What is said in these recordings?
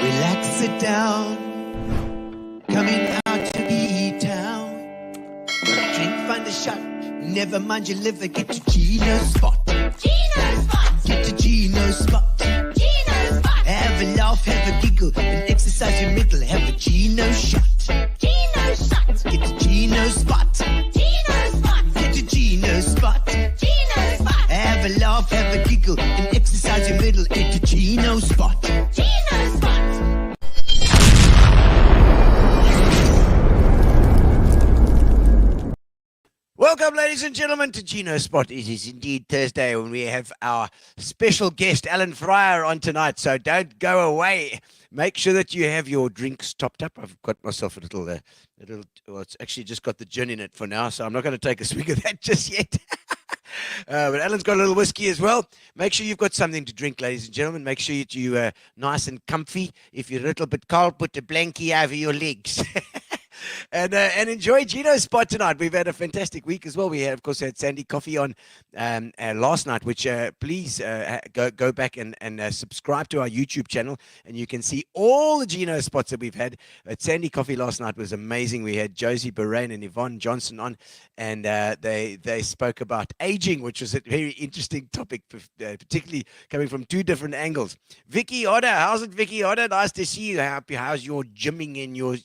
Relax, sit down. Coming out to the town. Drink, find a shot. Never mind your liver. Get to Gino Spot. Gino Spot. Get to Gino Spot. Gino Spot. Have a laugh, have a giggle, and exercise your middle. Have a Gino shot. Gino Shot. Get to Gino Spot. Gino Spot. Get to Gino Spot. Gino Spot. Have a laugh, have a giggle, and exercise your middle. Get to Gino Spot. Gino Spot. Welcome, ladies and gentlemen, to Gino Spot. It is indeed Thursday when we have our special guest, Alan Fryer, on tonight. So don't go away. Make sure that you have your drinks topped up. I've got myself a little, well, it's actually just got the gin in it for now, so I'm not going to take a swig of that just yet. But Alan's got a little whiskey as well. Make sure you've got something to drink, ladies and gentlemen. Make sure you're nice and comfy. If you're a little bit cold, put a blankie over your legs. And enjoy Gino Spot tonight. We've had a fantastic week as well. We had, of course, had Sandy Coffee on last night, which please go back and subscribe to our YouTube channel, and you can see all the Gino Spots that we've had. At Sandy Coffee last night was amazing. We had Josie Bahrain and Yvonne Johnson on, and they spoke about aging, which was a very interesting topic, particularly coming from two different angles. Vicky Oda, how's it, Vicky Oda? Nice to see you. How's your gymming and your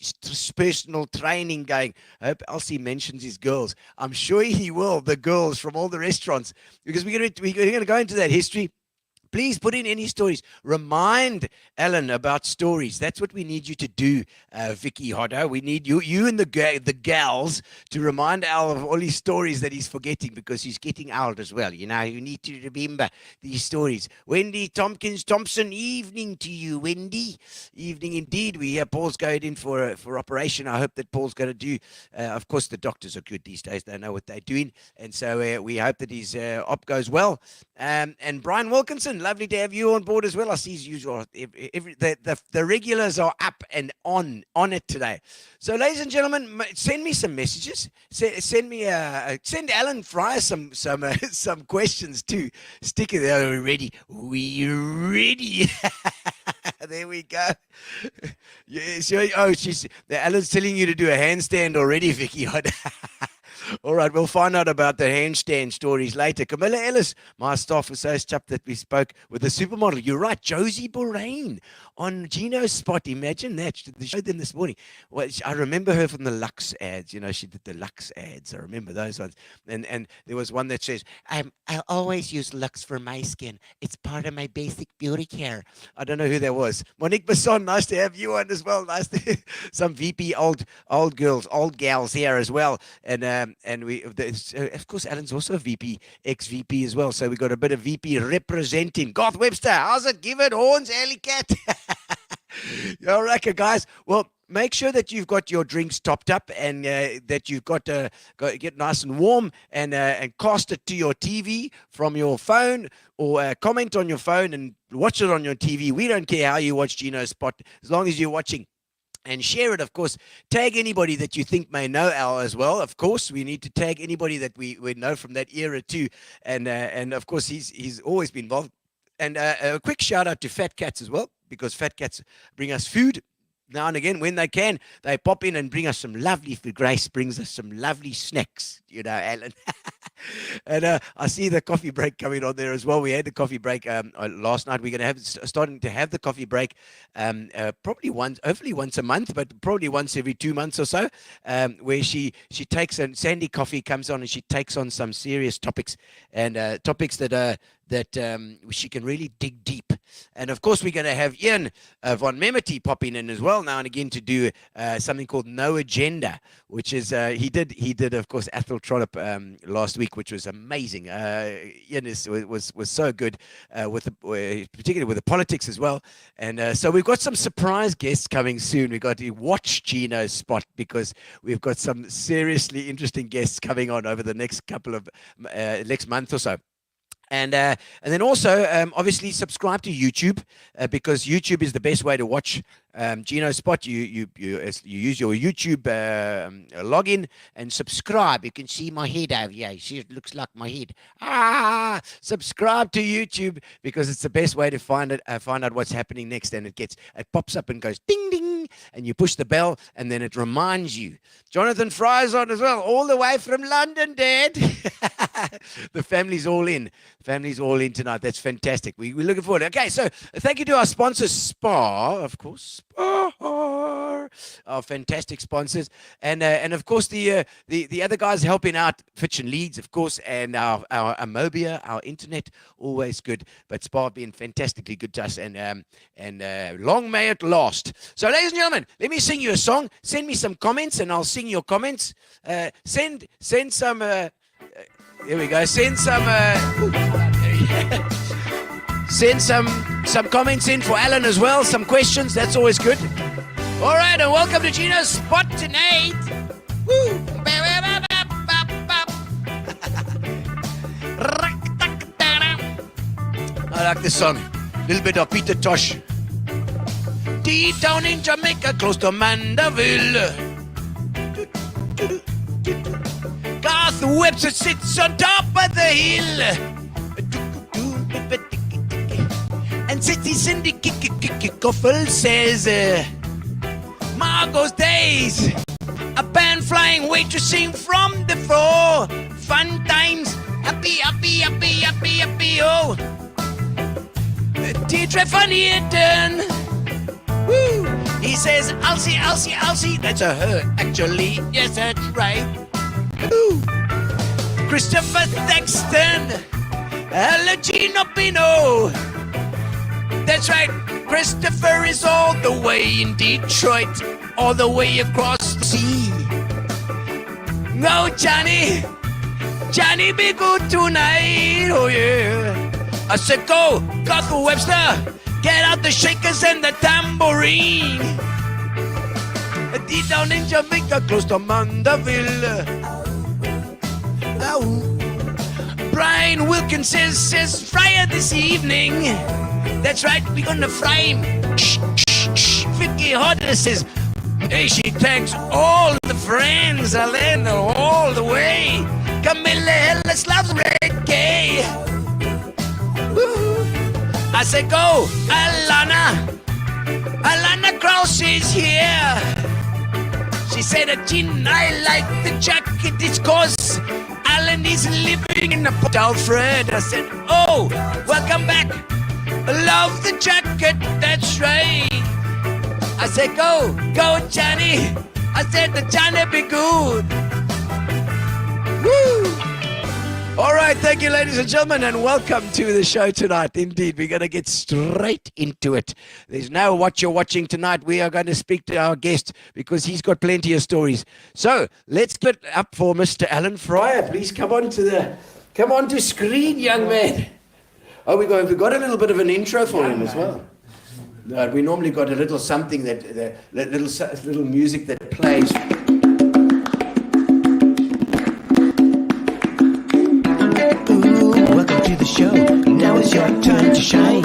personal training going? I hope Elsie mentions his girls. I'm sure he will, the girls from all the restaurants, because we're going to go into that history. Please put in any stories. Remind Alan about stories. That's what we need you to do, Vicky Hodder. We need you and the gals to remind Al of all his stories that he's forgetting, because he's getting old as well. You know, you need to remember these stories. Wendy Thompson, evening to you, Wendy. Evening indeed. We hear Paul's going in for operation. I hope that Paul's going to do. Of course, the doctors are good these days. They know what they're doing. And so we hope that his op goes well. And Brian Wilkinson, lovely to have you on board as well. I see the regulars are up and on it today. So, ladies and gentlemen, send me some messages. Send Alan Fryer some questions too. Stick it there. Are we ready? There we go. Yes. Alan's telling you to do a handstand already, Vicky. All right, we'll find out about the handstand stories later. Camilla Ellis, my staff associate chap that we spoke with, the supermodel. You're right, Josie Bahrain on Gino Spot. Imagine that. They showed them this morning. Well, I remember her from the Lux ads. You know, she did the Lux ads. I remember those ones. And there was one that says, I always use Lux for my skin. It's part of my basic beauty care. I don't know who that was. Monique Besson, nice to have you on as well. Nice to some VP old girls, old gals here as well. And we, of course, Alan's also a VP, ex-VP as well. So we got a bit of VP representing. Garth Webster, how's it? Give it horns, Alleycat. All right, guys. Well, make sure that you've got your drinks topped up, and that you've got to get nice and warm, and cast it to your TV from your phone, or comment on your phone and watch it on your TV. We don't care how you watch Gino Spot, as long as you're watching. And share it, of course. Tag anybody that you think may know Al as well. Of course, we need to tag anybody that we know from that era too. And of course, he's always been involved. And a quick shout out to Fat Cats as well, because Fat Cats bring us food now and again. When they can, they pop in and bring us some lovely food. Grace brings us some lovely snacks, you know, Alan. And I see the coffee break coming on there as well. We had the coffee break last night. We're going to starting to have the coffee break probably hopefully once a month, but probably once every 2 months or so, where she takes, and Sandy Coffee comes on and she takes on some serious topics, and topics that she can really dig deep. And of course, we're going to have Ian von Memety popping in as well now and again to do something called No Agenda, which is he did of course Athol Trollope last week, which was amazing. Ian was so good particularly with the politics as well. And so we've got some surprise guests coming soon. We've got to watch Gino Spot, because we've got some seriously interesting guests coming on over the next couple of next month or so. And then also, obviously, subscribe to YouTube because YouTube is the best way to watch Gino Spot. You use your YouTube login and subscribe. You can see my head over here. See, it looks like my head. Subscribe to YouTube because it's the best way to find out what's happening next. And it pops up and goes ding ding, and you push the bell, and then it reminds you. Jonathan Fry's on as well, all the way from London, Dad. The family's all in. Family's all in tonight. That's fantastic. We're looking forward. Okay, so thank you to our sponsors, Spa, of course. Spa, our fantastic sponsors, and of course the other guys helping out, Fitch and Leeds, of course, and our Amobia, our internet, always good. But Spa being fantastically good to us, and long may it last. So, ladies and gentlemen, let me sing you a song. Send me some comments, and I'll sing your comments. Send some. Here we go. Send some comments in for Alan as well. Some questions. That's always good. All right, and welcome to Gino Spot tonight. Woo! I like this song. A little bit of Peter Tosh. Deep down in Jamaica, close to Mandeville. Garth Webster sits on top of the hill, and City Cindy Koffel says, Margot's days, a band flying waitressing from the floor, fun times, happy, happy, happy, happy, happy, oh. Teacher Van Heerden, woo. He says, Elsie, Elsie, Elsie, that's a her, actually, yes, that's right. Ooh. Christopher Thaxton, Gino Pino. That's right, Christopher is all the way in Detroit, all the way across the sea. No, Johnny be good tonight, oh yeah. I said go, Garth Webster, get out the shakers and the tambourine. Deep down in Jamaica, close to Mandeville. Brian Wilkins says fryer this evening. That's right, we're gonna fry him. Vicky Hodder says, hey, she thanks all the friends, Alena, all the way. Camilla Ellis loves reggae. Woo. I said go, Alana Krause is here. She said, Jean, I like the jacket, it's cause Alan is living in a Port Alfred. I said, oh, welcome back. I love the jacket, that's right. I said, go, Johnny. I said, the Johnny be good. Woo! All right, thank you, ladies and gentlemen, and welcome to the show tonight. Indeed, we're going to get straight into it. There's no what you're watching tonight. We are going to speak to our guest because he's got plenty of stories. So let's give it up for Mr. Alan Fryer. Please come on to screen, young man. Oh, we've got a little bit of an intro for him as well. We normally got a little something that little music that plays. Welcome to the show. Now it's your time to shine.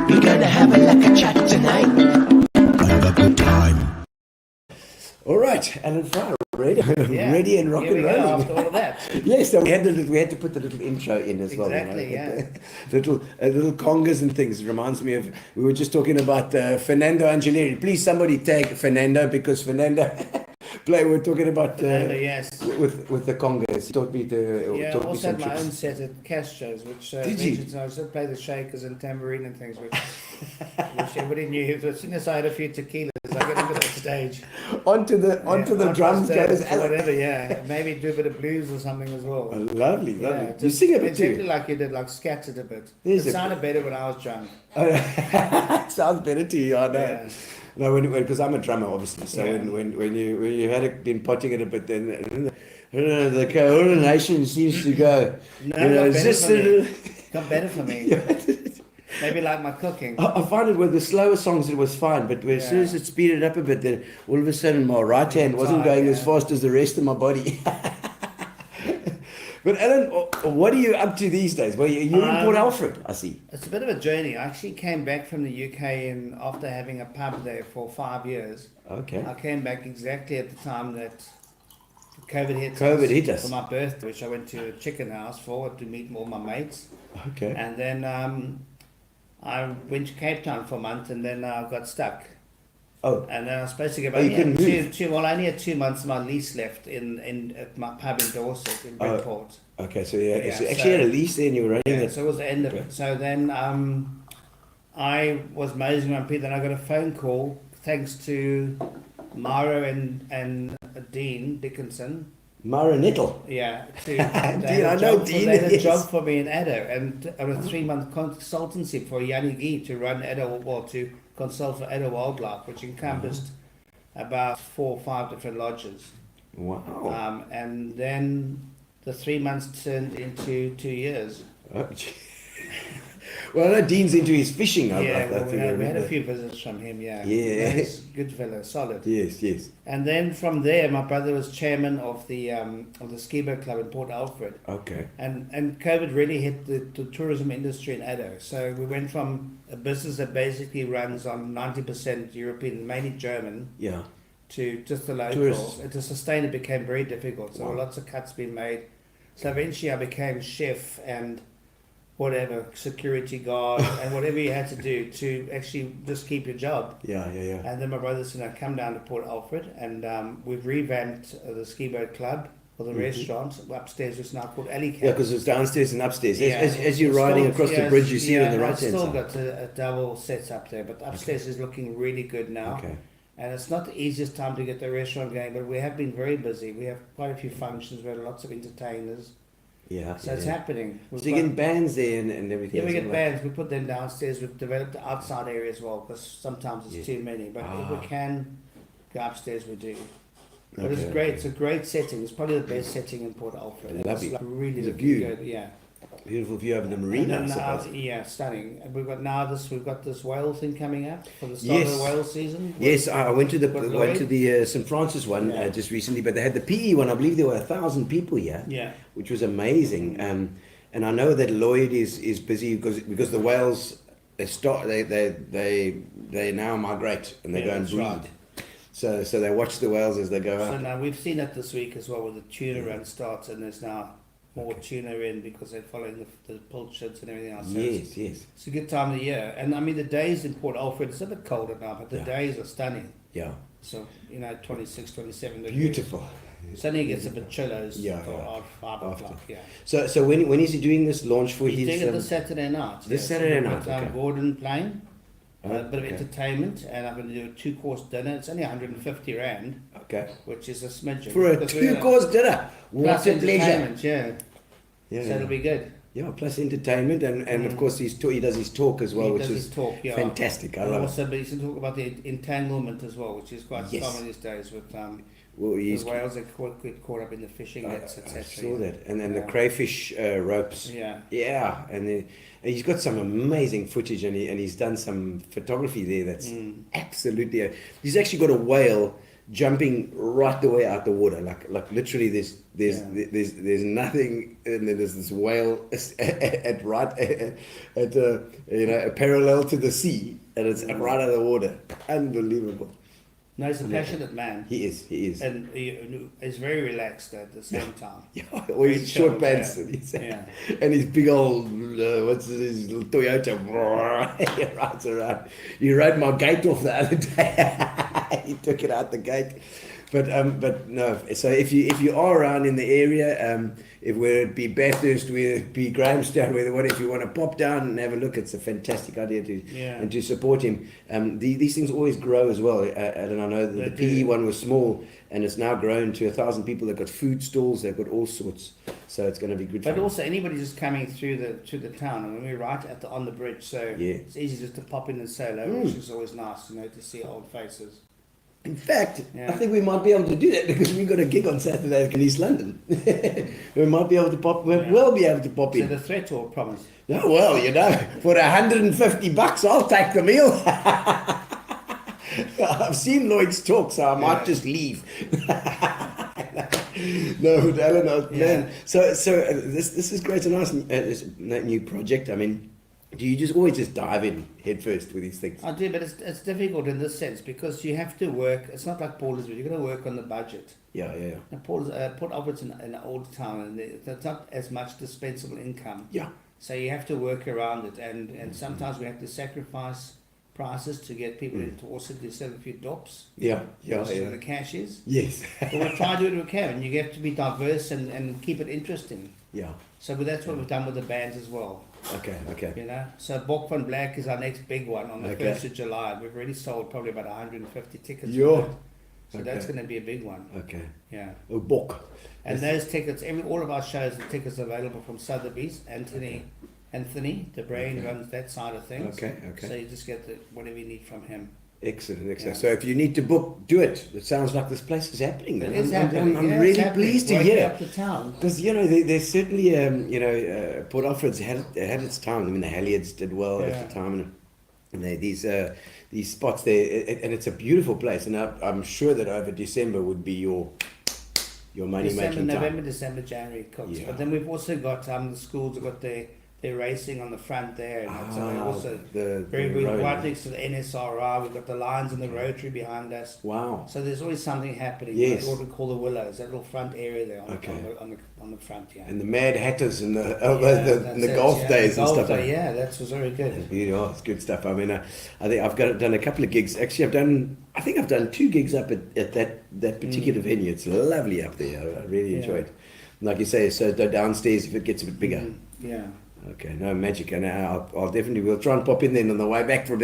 We're gonna have a lekker chat tonight. Have a good time. All right, Alan Fryer, ready? Yeah. Ready and rock and rolling. After all of that. Yes, so we had to put the little intro in as well. Exactly, yeah. little congas and things. It reminds me of, we were just talking about Fernando Angileri. Please, somebody tag Fernando, because Fernando we're talking about yes. with the congas. He taught me to Yeah, I taught me also some had my tricks. own set at Castros, which Did you? I used to play the shakers and tambourine and things, which everybody knew. As soon as I had a few tequilas, I got into that stage. Onto the drums goes or whatever, yeah. Maybe do a bit of blues or something as well. Lovely. Yeah, You sing a bit exactly too. like you did, like scattered a bit. There's It a sounded better when I was drunk. Sounds better to you, I know. Yeah. No, because I'm a drummer, obviously. So Yeah. when you had been potting it a bit, then the coordination seems to go. No, you know, got better just for a me. little. Got better for me. Maybe like my cooking. I find it with the slower songs it was fine, but as soon as it speeded up a bit, then all of a sudden my right hand wasn't going as fast as the rest of my body. But Alan, what are you up to these days? Well, you're in Port Alfred, I see. It's a bit of a journey. I actually came back from the UK after having a pub there for 5 years. Okay. I came back exactly at the time that COVID hit us. For my birthday, which I went to a chicken house for to meet all my mates. Okay. And then I went to Cape Town for a month, and then I got stuck. Oh. And then I was supposed to go back. You couldn't move? I only had 2 months of my lease left at my pub in Dorset, in Bridport. Okay, so you actually had a lease there and you were running it. So it was the end of it. So then I was moseying around Peter, and I got a phone call, thanks to Mara and Dean Dickinson. Mara Nettle. Yeah. Dean, I know Dean. They had a job for me in Addo, and on a 3-month consultancy for Yanni to run Addo, or to consult for Addo Wildlife, which encompassed about 4 or 5 different lodges. Wow. And then the 3 months turned into 2 years. Oh, well, I know Dean's into his fishing. We had a few visits from him, yeah. Yeah. He's a good fellow, solid. Yes. And then from there, my brother was chairman of the ski boat club in Port Alfred. Okay. And COVID really hit the tourism industry in Addo. So we went from a business that basically runs on 90% European, mainly German, to just the locals. And to sustain it became very difficult. So lots of cuts being made. So eventually I became chef and whatever, security guard, and whatever you had to do to actually just keep your job. Yeah. And then my brother said, come down to Port Alfred, and we've revamped the ski boat club, or the restaurant upstairs, which is now called Alleycats. Yeah, because it's downstairs and upstairs. As you're riding across the bridge, you see it on the right hand side. I've still got a double set up there, but upstairs is looking really good now. Okay. And it's not the easiest time to get the restaurant going, but we have been very busy. We have quite a few functions. We have lots of entertainers. Yeah. So it's happening. So you get bands there and everything. Yeah, we get bands. We put them downstairs. We've developed the outside area as well, because sometimes it's too many. But if we can go upstairs, we do. But it's great. It's a great setting. It's probably the best setting in Port Alfred. Lovely. It's like really There's a view. good. Yeah. Beautiful view over the marina. And then yeah, stunning. And we've got this whale thing coming up for the start of the whale season. Yes, I went to the St. Francis one just recently, but they had the PE one. I believe there were 1,000 people here. Yeah, which was amazing. And I know that Lloyd is busy because the whales they now migrate and they go and breed. Right. So they watch the whales as they go up. So now we've seen it this week as well, where the tuna run starts, and there's now more tuna in because they're following the pilchards and everything else. So yes. It's a good time of the year. And I mean, the days in Port Alfred, it's a bit colder now, but the days are stunning. Yeah. So, 26, 27 degrees. Beautiful. Suddenly it gets a bit chilly for 5 o'clock, So when is he doing this launch for his... He's doing it this Saturday night. Saturday night, okay. Gordon playing. A bit of entertainment, and I'm going to do a 2-course dinner. It's only 150 rand. Okay. Which is a smidgen. For a 2-course dinner? What a pleasure. Yeah. So it'll be good. Yeah, plus entertainment, and of course he does his talk as well, which is fantastic. I love it. But he can talk about the entanglement as well, which is quite common these days with the whales that get caught up in the fishing nets, etc. I saw that, and then the crayfish ropes. Yeah, and he's got some amazing footage, and he's done some photography there. That's absolutely. He's actually got a whale jumping right the way out the water, like literally. There's nothing, and then there's this whale at parallel to the sea, and it's right out of the water. Unbelievable. No, he's a passionate man. He is. And he's very relaxed at the same time. Yeah, or his short pants and his big old, his little Toyota, he rides around. He rode my gate off the other day. He took it out the gate. But no, so if you are around in the area, whether it be Bathurst, whether it be Grahamstown, if you want to pop down and have a look, it's a fantastic idea to support him. These things always grow as well. And I know the PE one was small, and it's now grown to 1,000 people. They've got food stalls, they've got all sorts. So it's going to be good. But also anybody just coming through the town, and we're right on the bridge, so it's easy just to pop in and say hello, which is always nice, to see old faces. In fact, I think we might be able to do that because we've got a gig on Saturday in East London. We might be able to pop. We'll be able to pop in. So the threat or promise? Oh, well, for $150, I'll take the meal. I've seen Lloyd's talk, so I might just leave. No, but Alan, Yeah. man. So this is great. A nice this new project. I mean, do you just always just dive in head first with these things? I do, but it's difficult in this sense because you have to work. It's not like Port Elizabeth. You've got to work on the budget. Yeah. And Port Alfred's in an old town, and there's not as much dispensable income. Yeah. So you have to work around it, and sometimes we have to sacrifice prices to get people in to also to sell a few dops. Yeah. Where the cash is. Yes. But we try to do what we can, and you have to be diverse and keep it interesting. Yeah. So that's what we've done with the bands as well. Okay. You know, so Bok van Black is our next big one on the Okay. 1st of July. We've already sold probably about 150 tickets. Yeah. for that. So Okay. that's going to be a big one. Okay. Yeah. Oh, Bok. And those tickets, all of our shows, the tickets are available from Sotheby's. Anthony, the brain runs that side of things. Okay. So you just get whatever you need from him. Excellent. Yeah. So if you need to book, do it. It sounds like this place is happening. It man. is I'm happening. I'm Yeah, it's really happening. pleased to Waking hear. up the town. Because, there's certainly, Port Alfred's had its time. I mean, the Halliards did well at the time. And these spots there, and it's a beautiful place. And I'm sure that over December would be your money-making time. November, December, January cooks. Yeah. But then we've also got the schools have got their racing on the front there. And so they're also very good. road. Right next to the NSRI, we've got the Lions and the Rotary behind us. Wow. So there's always something happening. Yes. What we call the Willows, that little front area there on the front, yeah. And the Mad Hatters and the That's it, golf days the and golf stuff. day, yeah, that was very good. It's good stuff. I mean, I think I've done a couple of gigs. Actually, I think I've done 2 gigs up at that particular venue. It's lovely up there. I really enjoy it. Like you say, so downstairs if it gets a bit bigger. Yeah. Okay, no magic, and I'll definitely we'll try and pop in then on the way back from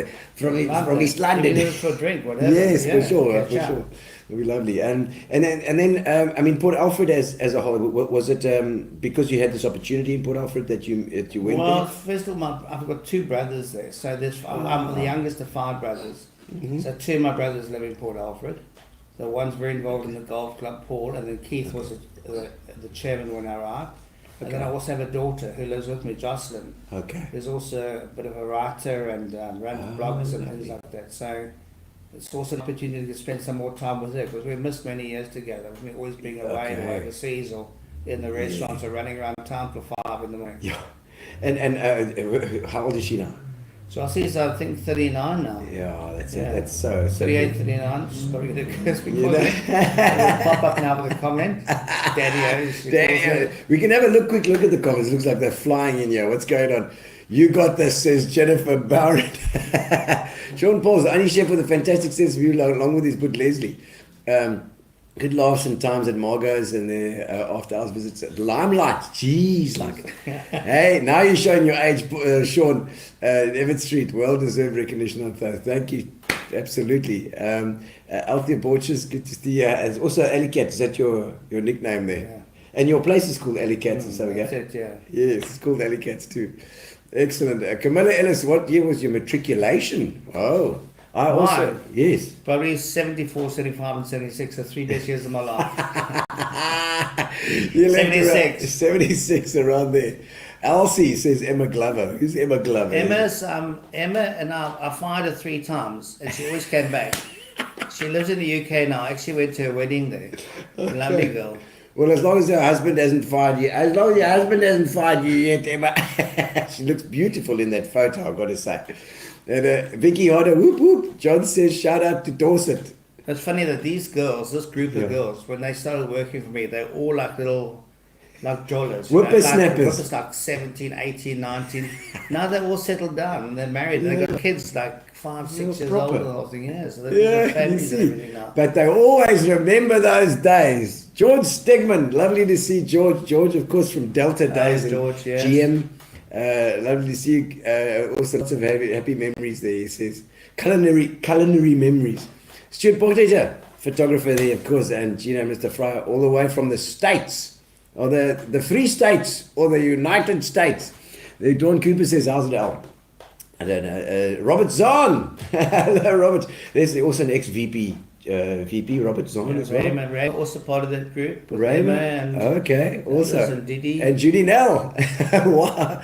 East London. Maybe for a drink, whatever. Yes, yeah, for sure. It'll It'll be lovely. And then I mean, Port Alfred as a whole, was it because you had this opportunity in Port Alfred that you went Well, there? first of all, I've got 2 brothers there. So I'm the youngest of 5 brothers. Mm-hmm. So 2 of my brothers live in Port Alfred. So one's very involved in the golf club, Paul, and then Keith was the chairman when I arrived. And then I also have a daughter who lives with me, Jocelyn. Okay. Who's also a bit of a writer and runs blogs and things like that. So it's also an opportunity to spend some more time with her because we've missed many years together. We've always been away or overseas or in the restaurants or running around town till 5 in the morning. Yeah. And how old is she now? Josie's, I think, 39 now. Yeah, that's so 38, 39. She's probably going to curse because it'll pop up now with a comment. Daddy-o. We can have a quick look at the comments. Looks like they're flying in here. What's going on? You got this, says Jennifer Barrett. Sean Paul's the only chef with a fantastic sense of humor, along with his good Leslie. Good laughs and times at Margots and the after hours visits at Limelight. Jeez, like, hey, now you're showing your age, Sean. Everett Street, well deserved recognition on Thurs. Thank you, absolutely. Althea Borchers, good to see you. And also Alleycats, is that your nickname there? Yeah. And your place is called Alleycats, so that's it, yeah. Yes, it's called Alleycats too. Excellent. Camilla Ellis, what year was your matriculation? Oh. I also, yes. Probably 74, 75 and 76 are 3 best years of my life. 76. 76 around there. Elsie says Emma Glover. Who's Emma Glover? Emma and I fired her 3 times and she always came back. She lives in the UK now. I actually went to her wedding there. Okay. Lovely girl. Well, as long as her husband hasn't fired you, yet, Emma. She looks beautiful in that photo, I've got to say. And Vicky Hodder, whoop whoop. John says, shout out to Dorset. It's funny that these girls, this group of girls, when they started working for me, they're all like little, like jollers. Whippersnappers. Like 17, 18, 19. Now they're all settled down and they're married. And they've got kids like 5, 6 years old and all thing. Yeah, so they've got families and everything now. But they always remember those days. George Stegman, lovely to see George. George, of course, from Delta days. George, yes. GM. Lovely to see you. Also lots of happy memories there, he says. Culinary memories. Stuart Portager, photographer there, of course, and Gino, Mr. Fryer, all the way from the States, or the Free States, or the United States. Dawn Cooper says, how's it, Al? I don't know. Robert Zahn. Hello, Robert. There's also an ex-VP. VP Robert Zahn as well. Raymond, also part of that group. Raymond, okay, also. And Didi. And Judy Nell. Wow.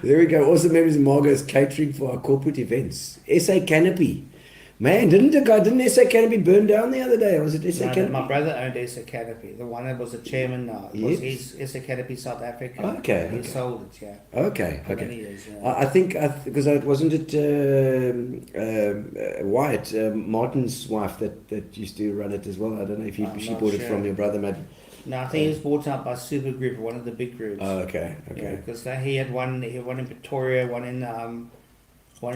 There we go. Also members of Margots catering for our corporate events. SA Canopy. Man, didn't SA Canopy burn down the other day? Or was it SA No, Canopy? my brother owned SA Canopy. The one that was the chairman now. Yes. He's SA Canopy South Africa. Okay, He okay. sold it, yeah. Okay, For okay. many years, yeah. I think because wasn't it Wyatt, Martin's wife, that used to run it as well. I don't know if I'm she not bought it sure. from your brother, maybe. No, I think he was bought out by Super Group, one of the big groups. Oh, okay, Yeah, okay. because he had one in Pretoria, one in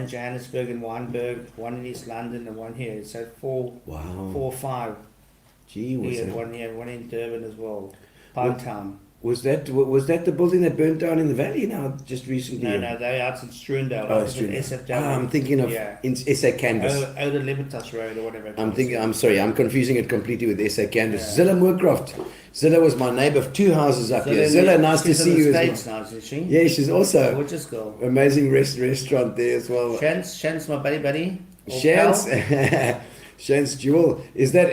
Johannesburg and Wynberg, one in East London, and one here. So four Wow. or five. Gee, He was had that? one here, one in Durban as well. What- Town. Was that the building that burnt down in the valley now just recently? No, they're out in Struendale. Oh, That's in Struendale. SFW. I'm thinking of Yeah. in SA Canvas. Oude Libertas Road or whatever. I'm sorry, I'm confusing it completely with SA Canvas. Yeah. Zilla Moorcroft. Zilla was my neighbour of 2 houses up here. Zilla, nice to see you as States well. now, isn't she? Yeah, she's also Gorgeous girl. amazing restaurant there as well. Shans, my buddy. Or Shans, pal. Shans Jewel. Is that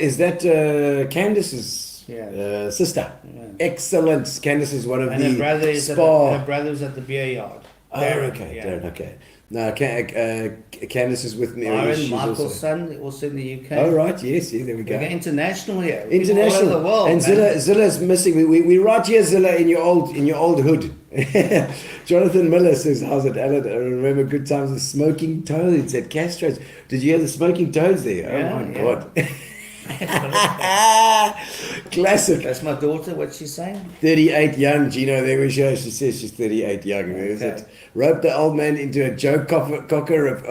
Candace's Yeah. sister? Yeah. Excellent. Candace is one of And the her brother is spa. her brother's at the beer yard. Oh, okay, Yeah. Darren, okay. No, Candace is with me. Byron, She's Michael's also- son, also in the UK. Oh, right, yes, yeah, there we We're go. international here. People International. all over the world. And man. Zilla's missing. We right here, Zilla, in your old hood. Jonathan Miller says, "How's it, Alan? I remember good times with smoking toads at Castros. Did you hear the smoking toads there? Yeah, Oh my yeah. God." Classic. That's my daughter, what's she saying? 38 young, Gino. There we go. She says she's 38 young. There's Okay. it. Rope the old man into a Joe Cocker of.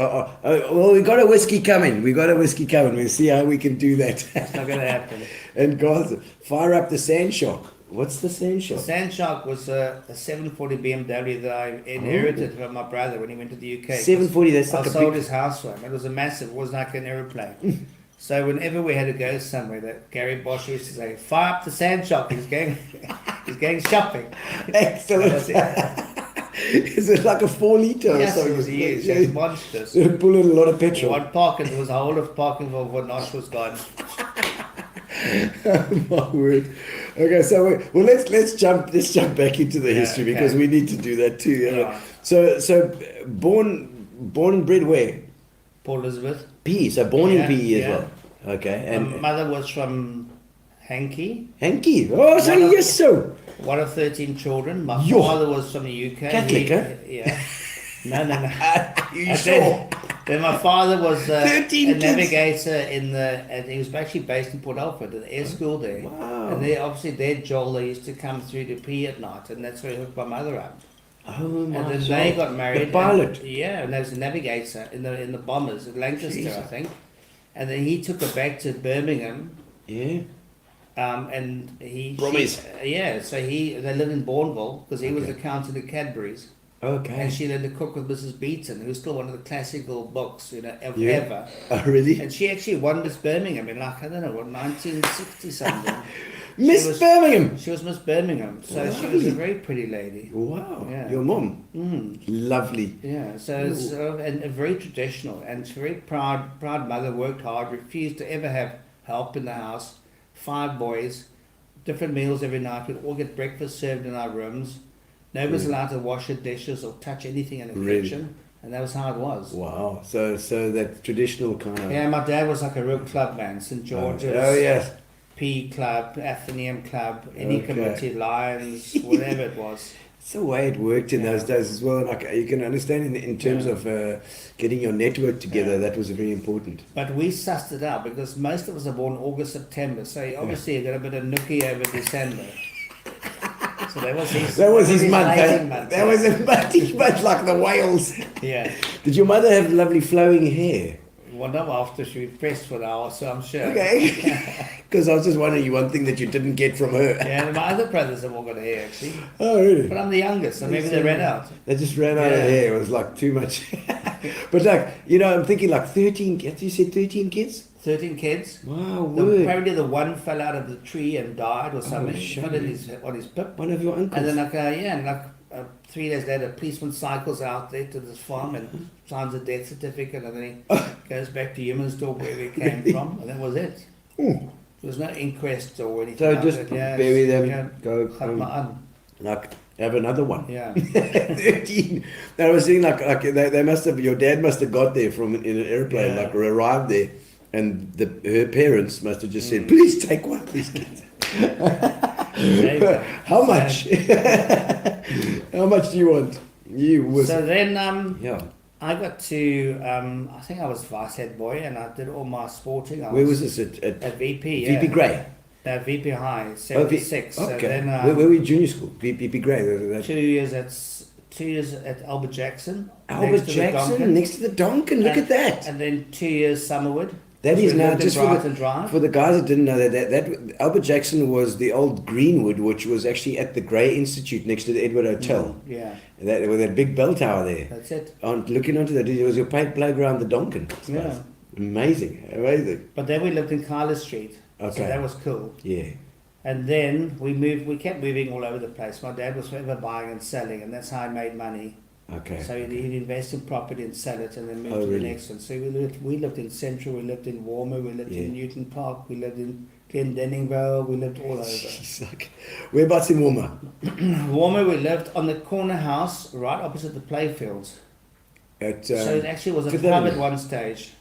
Well, we got a whiskey coming. We'll see how we can do that. It's not going to happen. And guys, fire up the sand shark. What's the sand The shark? Sand Shark was a 740 BMW that I inherited from my brother when he went to the UK. 740. That's I like a sold big. his house for him. It was a massive, it was like an aeroplane. So whenever we had to go somewhere, that Gary Bosch used to say, "Fire up the Sand Shark." He's going shopping. Excellent. That's it. Is it like a 4 liter or Yes, something? it was huge. It was monstrous. Pulling a lot of petrol. One parking, there was a whole of parking for Nosh was gone. My word. Okay, so let's jump back into the Yeah, history okay. because we need to do that too. You know? Right. So born and bred where? Port Elizabeth. PE. So born in Yeah, PE as yeah. well. Okay, My and mother was from Hankey, Hanky. Oh, so One of- yes, so. one of 13 children. My Yo. father was from the UK. Catholic, huh? Yeah. No. You And sure? then my father was 13 a kids. navigator and he was actually based in Port Alfred at the air school there. Wow. And they obviously their Joel, they used to come through to P at night, and that's where he hooked my mother up. Oh my And then God. they got married. The pilot. And there was a navigator in the bombers at Lancaster, Jesus. I think. And then he took her back to Birmingham. Yeah. And he Brummies. so they lived in Bourneville because he was Okay. accountant at Cadbury's. Okay. And she learned to cook with Mrs. Beaton, who's still one of the classical books, of Yeah. ever. Oh, really? And she actually won Miss Birmingham in I don't know, what, 1960 something. Miss She was- Birmingham. She was Miss Birmingham, so she was a Lovely. very pretty lady. Wow. Yeah. Your mom. Mm. Lovely. Yeah, so it's and very traditional, and she's a very proud mother, worked hard, refused to ever have help in the house. 5 boys, different meals every night. We'd all get breakfast served in our rooms. Nobody's allowed to wash the dishes or touch anything in the Really? kitchen, and that was how it was. Wow. So that traditional kind of. Yeah, my dad was like a real club man, St George's, Oh yes. P Club, Athenaeum Club, any Okay. committee, Lions, whatever it was. It's the way it worked in Yeah. those days as well. Like you can understand in terms Yeah. of getting your network together. Yeah. That was very important. But we sussed it out because most of us are born August, September. So obviously you got a bit of nookie over December. So that was his. That was his month. mating Eh? month. That was a month like the whales. Yeah. Did your mother have lovely flowing hair? One up after she pressed for an hour, so I'm sure. Okay. Because I was just wondering one thing that you didn't get from her. Yeah, and my other brothers have all got hair actually, Oh really? but I'm the youngest, so maybe they ran out. They just ran out of Yeah. hair. It was like too much. But like, I'm thinking like 13. You said 13 kids? 13 kids. Wow, word. Apparently the one fell out of the tree and died or something. shame. Fell on his pip. One of your uncles. And then 3 days later, a policeman cycles out there to this farm and signs a death certificate, and then he goes back to Humansdorp where he came from, and that was it. Ooh. There was no inquest or anything. So like just that. Yeah, bury them, yeah, go cut home. my arm. Like, have another one. Yeah. 13. I was saying like they must have, your dad must have got there from in an airplane, like arrived there, and her parents must have just said, please take one of these kids. How much? How much do you want? So then I got to, I think I was vice head boy, and I did all my sporting. Where was this? At VP, VP Grey? VP High, 76. Okay. So then, where were you junior school? VP Grey? 2 years at Albert Jackson. Albert Jackson, next to the Donkin. Look at that. And then 2 years Summerwood. That is now, just for the guys that didn't know that Albert Jackson was the old Greenwood, which was actually at the Grey Institute next to the Edward Hotel. Yeah. With that big bell tower there. That's it. Looking onto that, it was your playground, the Donkin. Yeah. Amazing. But then we lived in Carla Street. Okay. So that was cool. Yeah. And then we kept moving all over the place. My dad was forever buying and selling, and that's how I made money. Okay. So he'd invest in property and sell it, and then move to the next one. So we lived in Central, we lived in Warmer, we lived in Newton Park, we lived in Glendenningville, we lived all over. Whereabouts in Warmer? Warmer, we lived on the corner house right opposite the playfields. So it actually was a pub at one stage.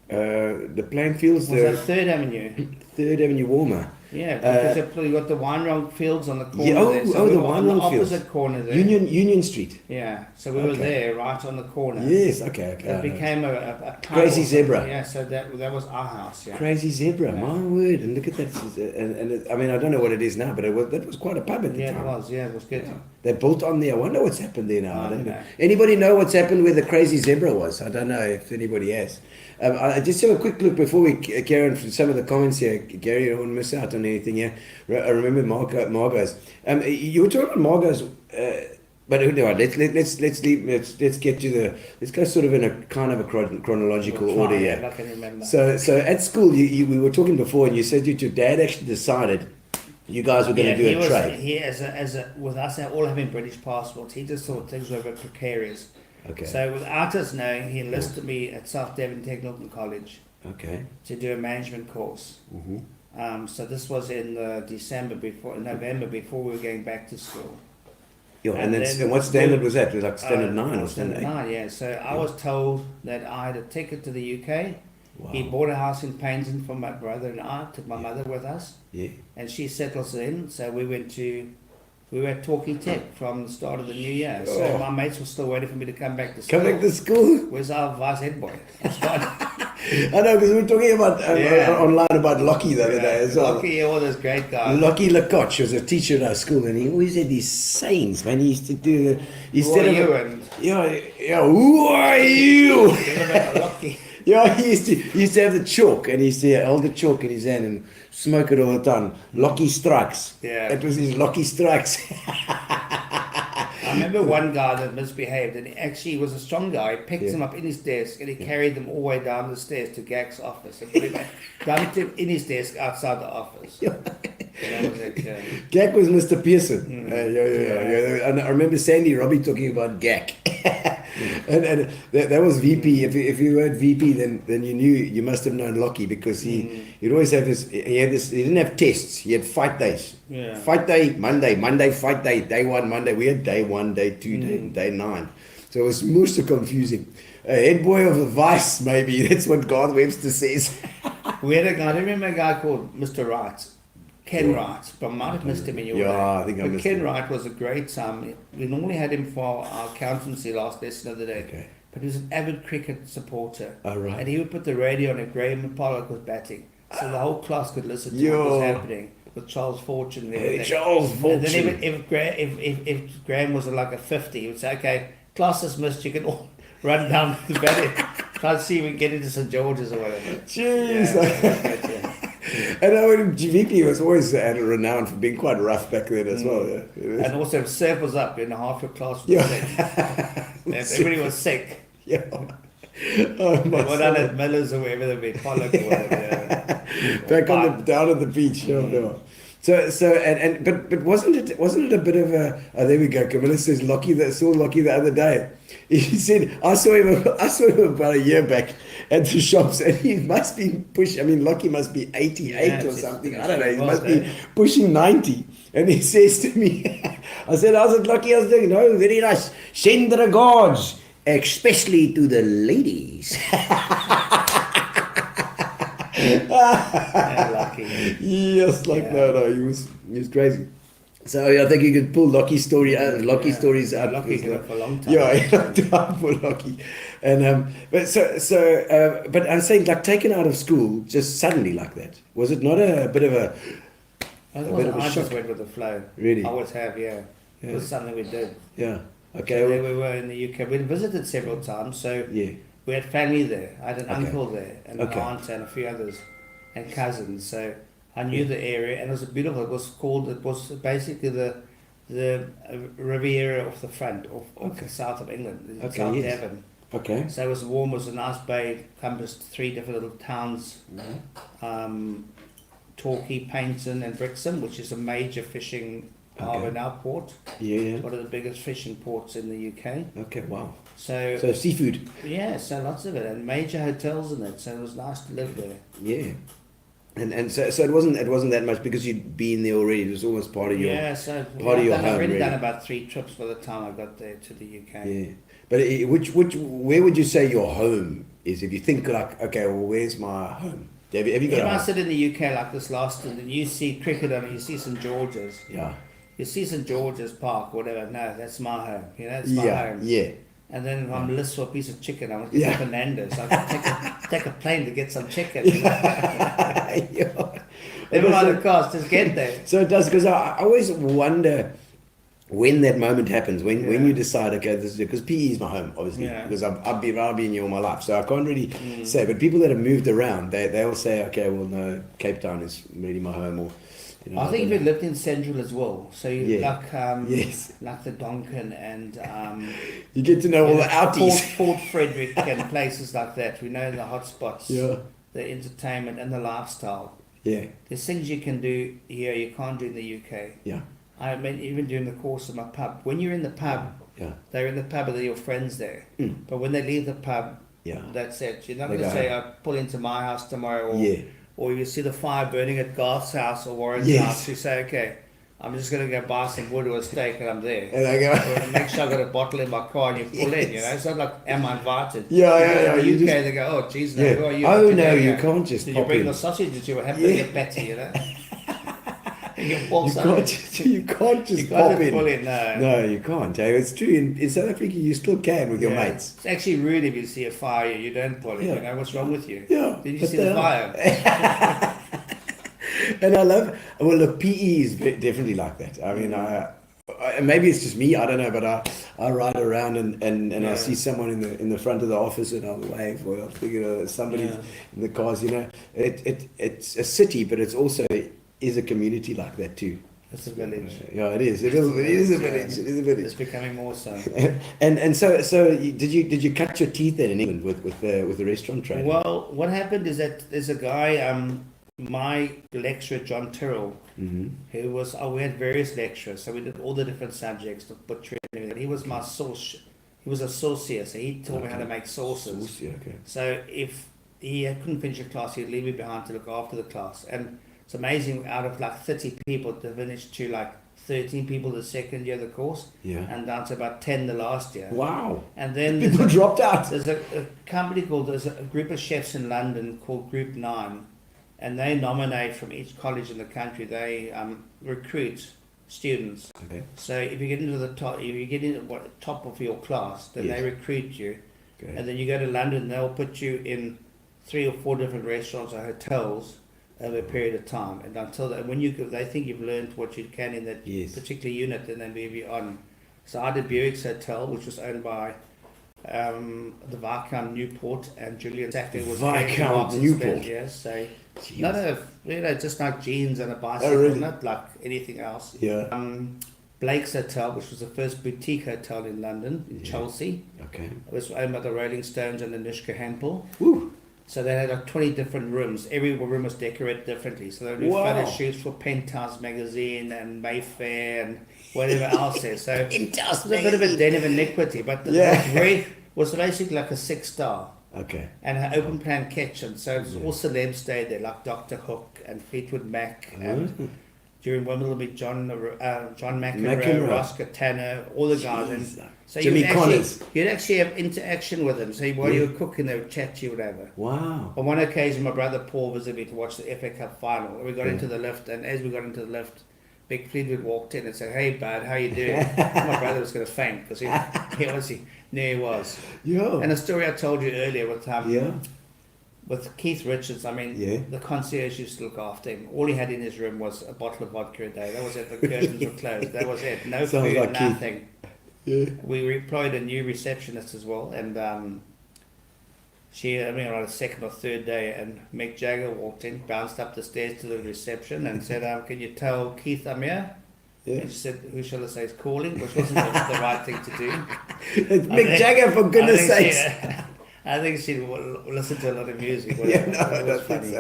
The playing fields was at 3rd Avenue. 3rd Avenue, Warmer. Yeah, because you got the wine fields on the corner. Yeah, there. So the wine fields. Opposite corner there. Union Street. Yeah, so we were there, right on the corner. Yes, okay. It became a Crazy Zebra. Yeah, so that was our house. Yeah. Crazy Zebra, my word! And look at that. And I mean, I don't know what it is now, but that was quite a pub at the time. Yeah, it was good. Yeah. They built on there. I wonder what's happened there now. I don't know. Anybody know what's happened where the Crazy Zebra was? I don't know if anybody has. I just have a quick look before we carry on from some of the comments here. Gary, I don't want to miss out on anything here. I remember Margots. You were talking about Margots, but anyway, let's get to let's go sort of in a kind of a chronological order here. I can remember. So at school, we were talking before, and you said that your dad actually decided you guys were going to do a trade. He with us all having British passports, he just thought things were a bit precarious. Okay. So without us knowing, he enlisted me at South Devon Technical College. Okay. To do a management course. Mm-hmm. So this was in November before we were going back to school. Yeah, and what standard was that? It was like standard 9 or standard 8? 9, yeah. So I was told that I had a ticket to the UK. Wow. He bought a house in Painston for my brother and I, took my mother with us. Yeah. And she settles in, so we were at Torquay Tech from the start of the new year. So my mates were still waiting for me to come back to school. Come back to school? Where's our vice head boy? I know, because we were talking about online about Lockie the other day as well. Lockie, all those great guys. Lockie Lacoche was a teacher at our school, and he always had these sayings, man. He used to do who are you? Lockie. Yeah, he used to have the chalk, and he used to hold the chalk in his hand and smoke it all the time. Lockie Strikes. Yeah. It was his Lockie Strikes. I remember one guy that misbehaved, and he actually was a strong guy. He picked him up in his desk, and he carried them all the way down the stairs to Gak's office, and put him dumped him in his desk outside the office. Gak was Mr. Pearson. And I remember Sandy Robbie talking about Gak. and that was VP. If you heard VP, then you knew, you must have known Lockie, because he'd always have he didn't have tests, he had fight days. Yeah. Fight day, Monday fight day, day 1 Monday. We had day 1, day 2, day 9. So it was most confusing. Head boy of the vice, maybe. That's what Garth Webster says. We had a guy, I remember a guy called Mr. Wright. Ken Wright, but I might have missed him in your way. I think I missed him. Ken Wright was a great we normally had him for our accountancy last lesson of the day. Okay. But he was an avid cricket supporter. Oh, right. And he would put the radio on if Graham Pollock was batting. So the whole class could listen to what was happening with Charles Fortune and everything. Charles Fortune. And then if Graham was like a 50, he would say, okay, class dismissed, you can all run down to the batting. Try to see if we can get into St. George's or whatever. Jeez. Yeah, and I mean, GVP was always renowned for being quite rough back then as well. Yeah. And also, if Surf was up, in half your class was sick. Everybody was sick. Yeah. What done at Miller's or wherever they've been, Pollock or whatever. Back down at the beach. But wasn't it a bit of a? Oh, there we go. Camilla says saw Lockie the other day. He said, I saw him about a year back at the shops, and he must be pushing. I mean, Lockie must be 88 or something. I don't know. He must be pushing 90. And he says to me, I said, how's it, Lockie? I was doing, no, very nice. Send regards, especially to the ladies. Lucky. Yes, no, he was crazy. So I think you could pull Lockie's story out. Lockie's stories out. Lockie's been for a long time. Yeah, time for Lockie. And but I'm saying, like, taken out of school just suddenly like that. Was it not a bit of a I shock? just went with the flow. Really? I always have, yeah. It was something we did. Yeah. Okay. So there we were in the UK. We'd visited several times, so Yeah. we had family there. I had an Okay. uncle there, and Okay. an aunt, and a few others, and cousins. So I knew the area, and it was beautiful. It was basically the Riviera of the front of the south of England, Okay, South yes. Devon. Okay. So it was warm. It was a nice bay, encompassed 3 different little towns. Torquay, Paynton and Brixham, which is a major fishing harbour now, port. Yeah. One of the biggest fishing ports in the UK. Okay. Wow. So So seafood. yeah, so lots of it, and major hotels in it. So it was nice to live there. Yeah. And so it wasn't that much because you'd been there already. It was almost part of your So part of your I've home, already really. done about 3 trips by the time I got there to the UK. Yeah. But where would you say your home is? If you think like, okay, well, where's my home? Have you got If a I home? sit in the UK like this last, and you see cricket on, you see St George's. Yeah. You see St George's Park, whatever. No, that's my home. You know, it's my home. Yeah. And then if I'm list for a piece of chicken, I want to Yeah. get Fernandez. I can take a plane to get some chicken. Yeah. Never mind the cost, just get there. So it does, because I always wonder when that moment happens, when you decide, okay, this is because PE is my home, obviously, Yeah. because I've been here all my life, so I can't really say. But people that have moved around, they'll say, okay, well, no, Cape Town is really my home, or you know, I think don't we know. lived in Central as well. So you Yeah. Yes. like the Donkin and You get to know all the outies. Port Frederick and places like that. We know the hot spots, Yeah. the entertainment and the lifestyle. Yeah. There's things you can do here you can't do in the UK. Yeah. I mean, even during the course of my pub, when you're in the pub, Yeah. they're in the pub with your friends there. Mm. But when they leave the pub, Yeah. that's it. You're not They going to go say, home. I pull into my house tomorrow, or Yeah. or you see the fire burning at Garth's house or Warren's Yes. house. You say, okay, I'm just going to go buy some wood or a steak and I'm there. And I go. Or make sure I've got a bottle in my car and you pull in, you know. It's not like, am I invited? Yeah. In You the UK, just- they go, oh, geez, no, Yeah. who are you? Oh, What no, doing you here? can't just Did you pop bring in. the sausage? Did you have Yeah. to get better, you know? you pull You something. can't just You pop can't in. pull in, no. No, you can't. It's true. In South Africa, you still can with your Yeah. mates. It's actually rude if you see a fire, you don't pull it. Yeah. You know, what's wrong with you? Yeah, Did you but see the fire? And I love. Well, look, PE is definitely like that. I mean, maybe it's just me. I don't know, but I ride around and I see someone in the front of the office and I'll wave, or I'll figure somebody in the cars. You know, it's a city, but it's also is a community like that too. It's a village. Yeah, it is. It is a village. It is a village. It's becoming more so. And so did you cut your teeth then in England with the restaurant trade? Well, what happened is that there's a guy, my lecturer, John Tyrrell, who was, we had various lecturers, so we did all the different subjects, the butchery and everything. He was my sauce, he was a saucier, so he taught me how to make sauces. Sauce, yeah, okay. So if he couldn't finish a class, he'd leave me behind to look after the class. And it's amazing, out of like 30 people, to finish to like 13 people the second year of the course, and down to about 10 the last year. Wow. And then People dropped out. there's a company there's a group of chefs in London called Group 9, and they nominate from each college in the country. They recruit students. Okay. So if you get into the top, if you get into top of your class, then they recruit you, Okay. and then you go to London. They'll put you in 3 or 4 different restaurants or hotels over a period of time, and until that, when they think you've learned what you can in that particular unit, then they move you on. So I did Buick's Hotel, which was owned by the Viscount Newport and Julian Sackler was Viscount Newport. Yes, so Jeez. not just like jeans and a bicycle, really? not like anything else. Yeah. Blake's Hotel, which was the first boutique hotel in London, in Chelsea. Okay. It was owned by the Rolling Stones and Anushka Hempel. Woo. So they had like 20 different rooms. Every room was decorated differently. So they would do photo shoots for Penthouse magazine and Mayfair and whatever else there. So it was a bit of a den of iniquity, but was basically like a 6-star. Okay. And an open plan kitchen. So all celebs stayed there, like Dr. Hook and Fleetwood Mac and during Wimbledon, John McEnroe, Oscar Tanner, all the guys. And so Jimmy Connors. You'd actually have interaction with them. So while you were cooking, they would chat to you, whatever. Wow. On one occasion, my brother Paul visited me to watch the FA Cup final. We got into the lift, and as we got into the lift, Big Fleetwood walked in and said, "Hey, bud, how you doing?" My brother was going to faint because he obviously knew he was. Yeah. And a story I told you earlier with Keith Richards, I mean, the concierge used to look after him. All he had in his room was a bottle of vodka a day. That was it. The curtains were closed. That was it. No food, like nothing. Yeah. We employed a new receptionist as well, and she, on a second or third day, and Mick Jagger walked in, bounced up the stairs to the reception, and said, "Can you tell Keith I'm here?" Yeah. And she said, "Who shall I say is calling?" Which wasn't the right thing to do. It's Mick Jagger, for goodness sakes. I think she listened to a lot of music. That was funny.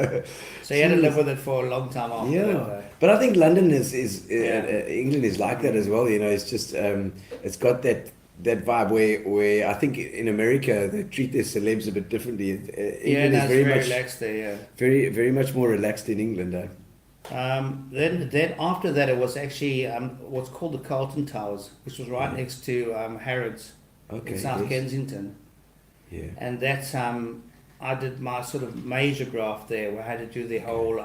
So you had to live with it for a long time after that. But I think London is England is like that as well. It's just it's got that vibe where I think in America they treat their celebs a bit differently. England is very much relaxed there. Yeah, very much more relaxed in England. Then after that, it was actually what's called the Carlton Towers, which was right next to Harrods in South Kensington. Yeah. And that's I did my sort of major graph there where I had to do the whole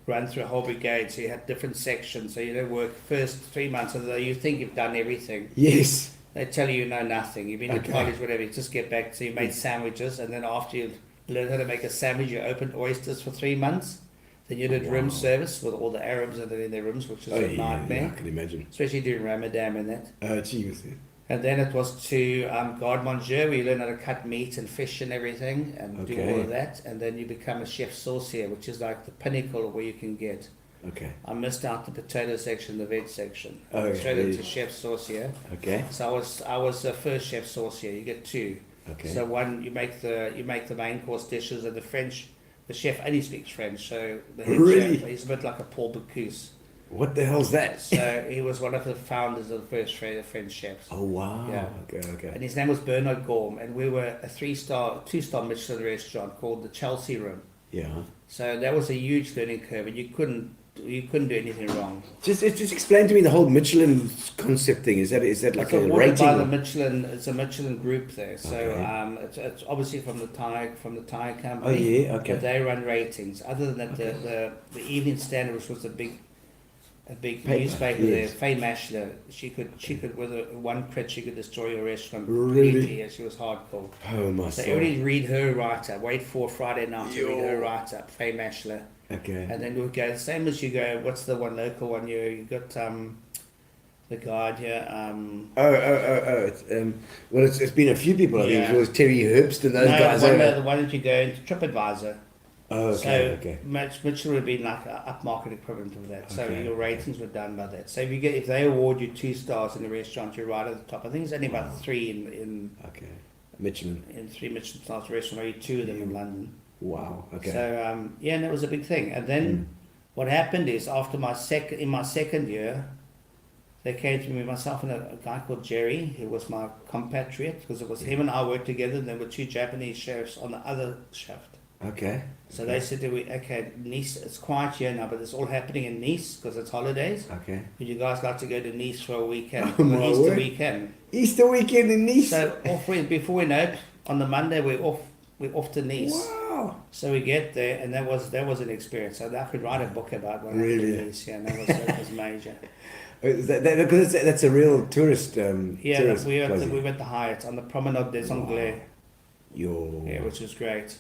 run through a whole brigade. So you had different sections. So you don't work first 3 months, although you think you've done everything. Yes. They tell you know nothing. You've been to college, whatever. You just get back. So you made sandwiches, and then after you learned how to make a sandwich, you opened oysters for 3 months. Then you did room service with all the Arabs in their rooms, which was a nightmare. Yeah, I can imagine. Especially during Ramadan and that. Oh, geez. And then it was to garde manger, where you learn how to cut meat and fish and everything, and do all of that. And then you become a chef saucier, which is like the pinnacle of where you can get. Okay. I missed out the potato section, the veg section. Straight into chef saucier. Okay. So I was the first chef saucier. You get 2. Okay. So one, you make the main course dishes, and the chef only speaks French. So the head chef, he's a bit like a Paul Bocuse. What the hell's that? So he was one of the founders of the first French chefs. Oh wow! Yeah. Okay. And his name was Bernard Gorm, and we were a 2-star Michelin restaurant called the Chelsea Room. Yeah. So that was a huge learning curve, and you couldn't do anything wrong. Just explain to me the whole Michelin concept thing. Is that like a rating? By the Michelin, it's a Michelin group there. So it's obviously from the Thai company. Oh yeah. Okay. But they run ratings. Other than that, the Evening Standard, which was a big newspaper there, Faye Mashler, she could with one crit she could destroy a restaurant completely. She was hardcore. Oh my! So everybody read her write up. Wait for Friday night to read her write up, Faye Mashler. Okay. And then we'll go the same as you go. What's the one local one? You got the Guide here. Well, it's been a few people. I think it was Terry Herbst and those guys. The one that you go into TripAdvisor. Oh, okay. Mitchell would be like an upmarket equivalent of that. So your ratings were done by that. So if they award you 2 stars in the restaurant, you're right at the top. I think it's only about 3 in Michelin. In 3 Michelin stars restaurants, maybe 2 of them in London. Wow. Okay. So and that was a big thing. And then what happened is after my second year, they came to me, myself and a guy called Jerry, who was my compatriot, because it was him and I worked together. And there were 2 Japanese chefs on the other shaft. Okay. So they said to me, okay, Nice, it's quiet here now, but it's all happening in Nice because it's holidays. Okay. Would you guys like to go to Nice for a weekend? Easter weekend. Easter weekend in Nice. So before we know it, on the Monday we're off to Nice. Wow. So we get there, and that was an experience. So I could write a book about when I went to Nice. Yeah, that was major. Because that's a real tourist. Tourist we went to the Hyatt on the Promenade des Anglais. Yeah, which was great.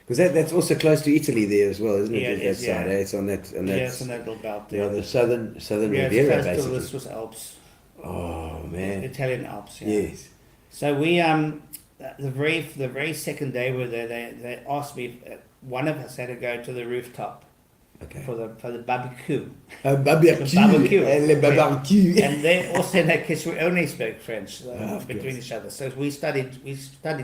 Because that's also close to Italy there as well, isn't it? Yeah, it is, side, it's on that. It's on that little belt there. The southern Riviera, it's basically. to the Swiss Alps. Oh man. Italian Alps. Yeah. Yes. So we the very second day we were there, they asked me if one of us had to go to the rooftop Okay. for the barbecue. Barbecue. Le barbecue. And then also in that kitchen we only spoke French between course. each other. So we studied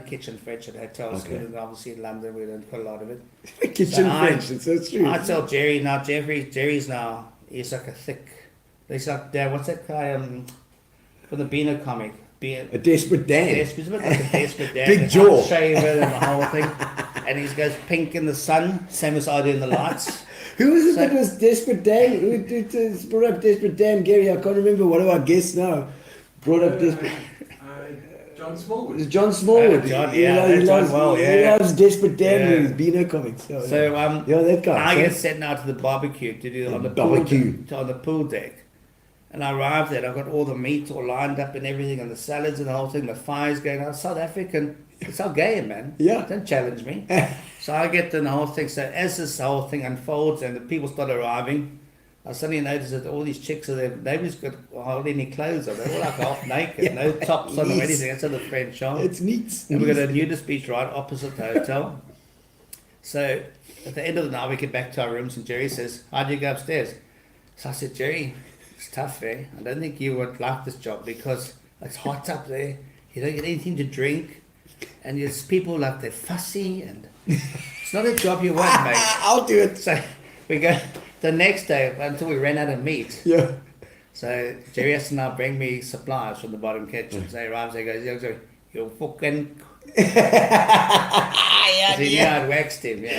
kitchen French at hotels. Okay. And obviously in London we learned quite a lot of it. Kitchen So French. It's so true. I tell Jerry now. Jerry's now. He's like a thick. He's like what's that guy from the Beano comic? A desperate Dan. He's a bit like a desperate Dan. Big jaw. Shaver and the whole thing. And he goes pink in the sun, same as I do in the lights. Who was it that was Desperate Dan? Who brought up Desperate Dan? Gary, I can't remember. One of our guests now brought up Desperate. John Smallwood. It's John Smallwood. John, he loves Desperate Dan with his Beano comics. So that guy. I get sent out to the barbecue to do on the pool deck. And I arrived there, I've got all the meat all lined up and everything, and the salads and the whole thing, the fire's going on. South African, it's our game, man. Yeah. Don't challenge me. So I get the whole thing. So as this whole thing unfolds and the people start arriving, I suddenly notice that all these chicks are there, nobody's got hardly any clothes on. They're all like half naked, no tops on or anything. That's how the French are. It's neat. And we've got a nudist beach right opposite the hotel. So at the end of the night, we get back to our rooms and Jerry says, "How'd you go upstairs?" So I said, "Jerry, it's tough, eh? I don't think you would like this job because it's hot up there. You don't get anything to drink. And there's people like they're fussy and it's not a job you want, mate." I'll do it. So we go the next day until we ran out of meat. Yeah. So Jerry has to now bring me supplies from the bottom kitchen. So he arrives and he goes, "You fucking..." I'd waxed him, No,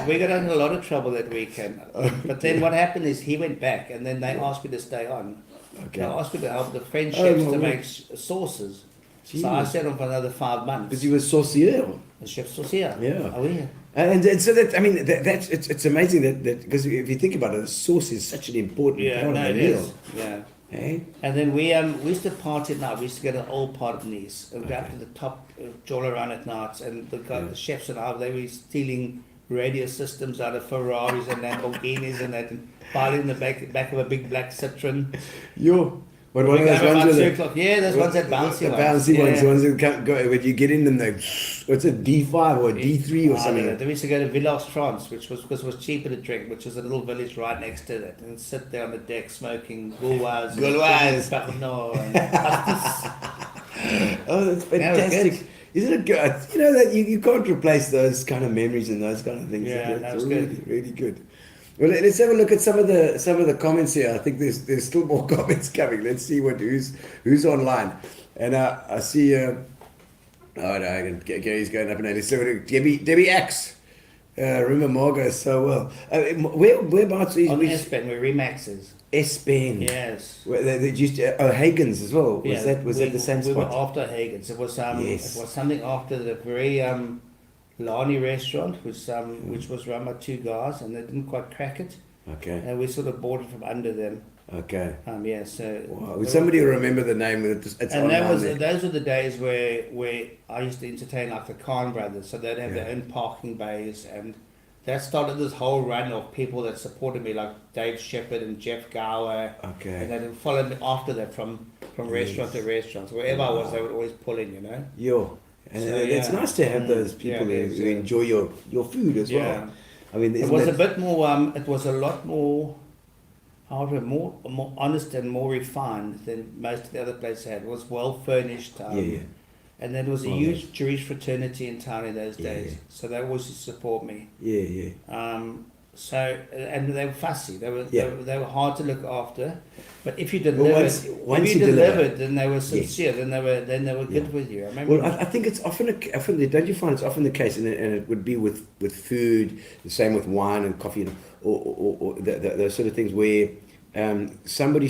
we got in a lot of trouble that weekend. But then what happened is he went back and then they asked me to stay on. Okay. They asked me to help the French chefs to make sauces. Jeez. So I stayed on for another 5 months. Because you were saucier. The chef saucier. Yeah. Oh, yeah. And so that, I mean, that's it's amazing that because if you think about it, the sauce is such an important part of the meal. Yeah. Hey? And then we used to party at night. We used to go to old part of Nice and go up to the top, jawl around at night. And the chefs and I, they were stealing radio systems out of Ferraris and Lamborghinis and that, and piling in the back of a big black Citroen. But one of those ones with those ones that bouncy the ones. bouncy ones, the ones that can't go, when you get in them, they, what's it, D5 or D3 or something? Then we used to go to Village France, which was because it was cheaper to drink, which was a little village right next to that, and sit there on the deck smoking gauloise. Oh, that's fantastic. Isn't it good? You know that you can't replace those kind of memories and those kind of things. Yeah, that's really good. Really good. Well, let's have a look at some of the comments here. I think there's still more comments coming. Let's see who's online. And I see. Oh no, Gary's going up and down. Let's look at Debbie X. Remember Margots so well. Whereabouts is on Espen, where Remaxes. Espen. Yes. Where they used Hagen's as well. Was that the same spot? We were after Hagen's. It was Yes. It was something after the very Lani restaurant, which was run by two guys, and they didn't quite crack it. Okay. And we sort of bought it from under them. Okay. So. Wow. Would somebody remember the name? It's and those were the days where I used to entertain like the Khan brothers, so they'd have their own parking bays, and that started this whole run of people that supported me, like Dave Shepherd and Jeff Gower. Okay. And they followed me after that from restaurant to restaurant. So wherever I was, they would always pull in, you know. And it's nice to have those people who enjoy your food as well. I mean, it was a bit more. It was a lot more. However, more honest and more refined than most of the other places had. It was well furnished. And there was a huge Jewish fraternity in town in those days, so they always used to support me. So and they were fussy. They were hard to look after, but if you delivered, then they were sincere. Then they were good with you. I remember. Well, I think it's often don't you find it's often the case, and it would be with food, the same with wine and coffee, or those sort of things where somebody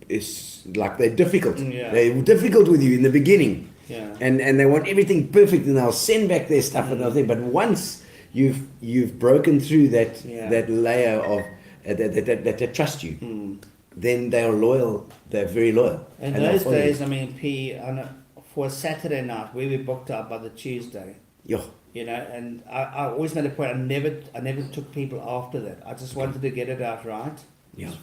is like they're difficult. They're difficult with you in the beginning. And they want everything perfect, and they'll send back their stuff and everything. But once you've broken through that layer of that they trust you, then they are loyal. They're very loyal. In those days, I mean, for a Saturday night, we were booked out by the Tuesday. You know, and I always made a point. I never took people after that. I just wanted to get it out right.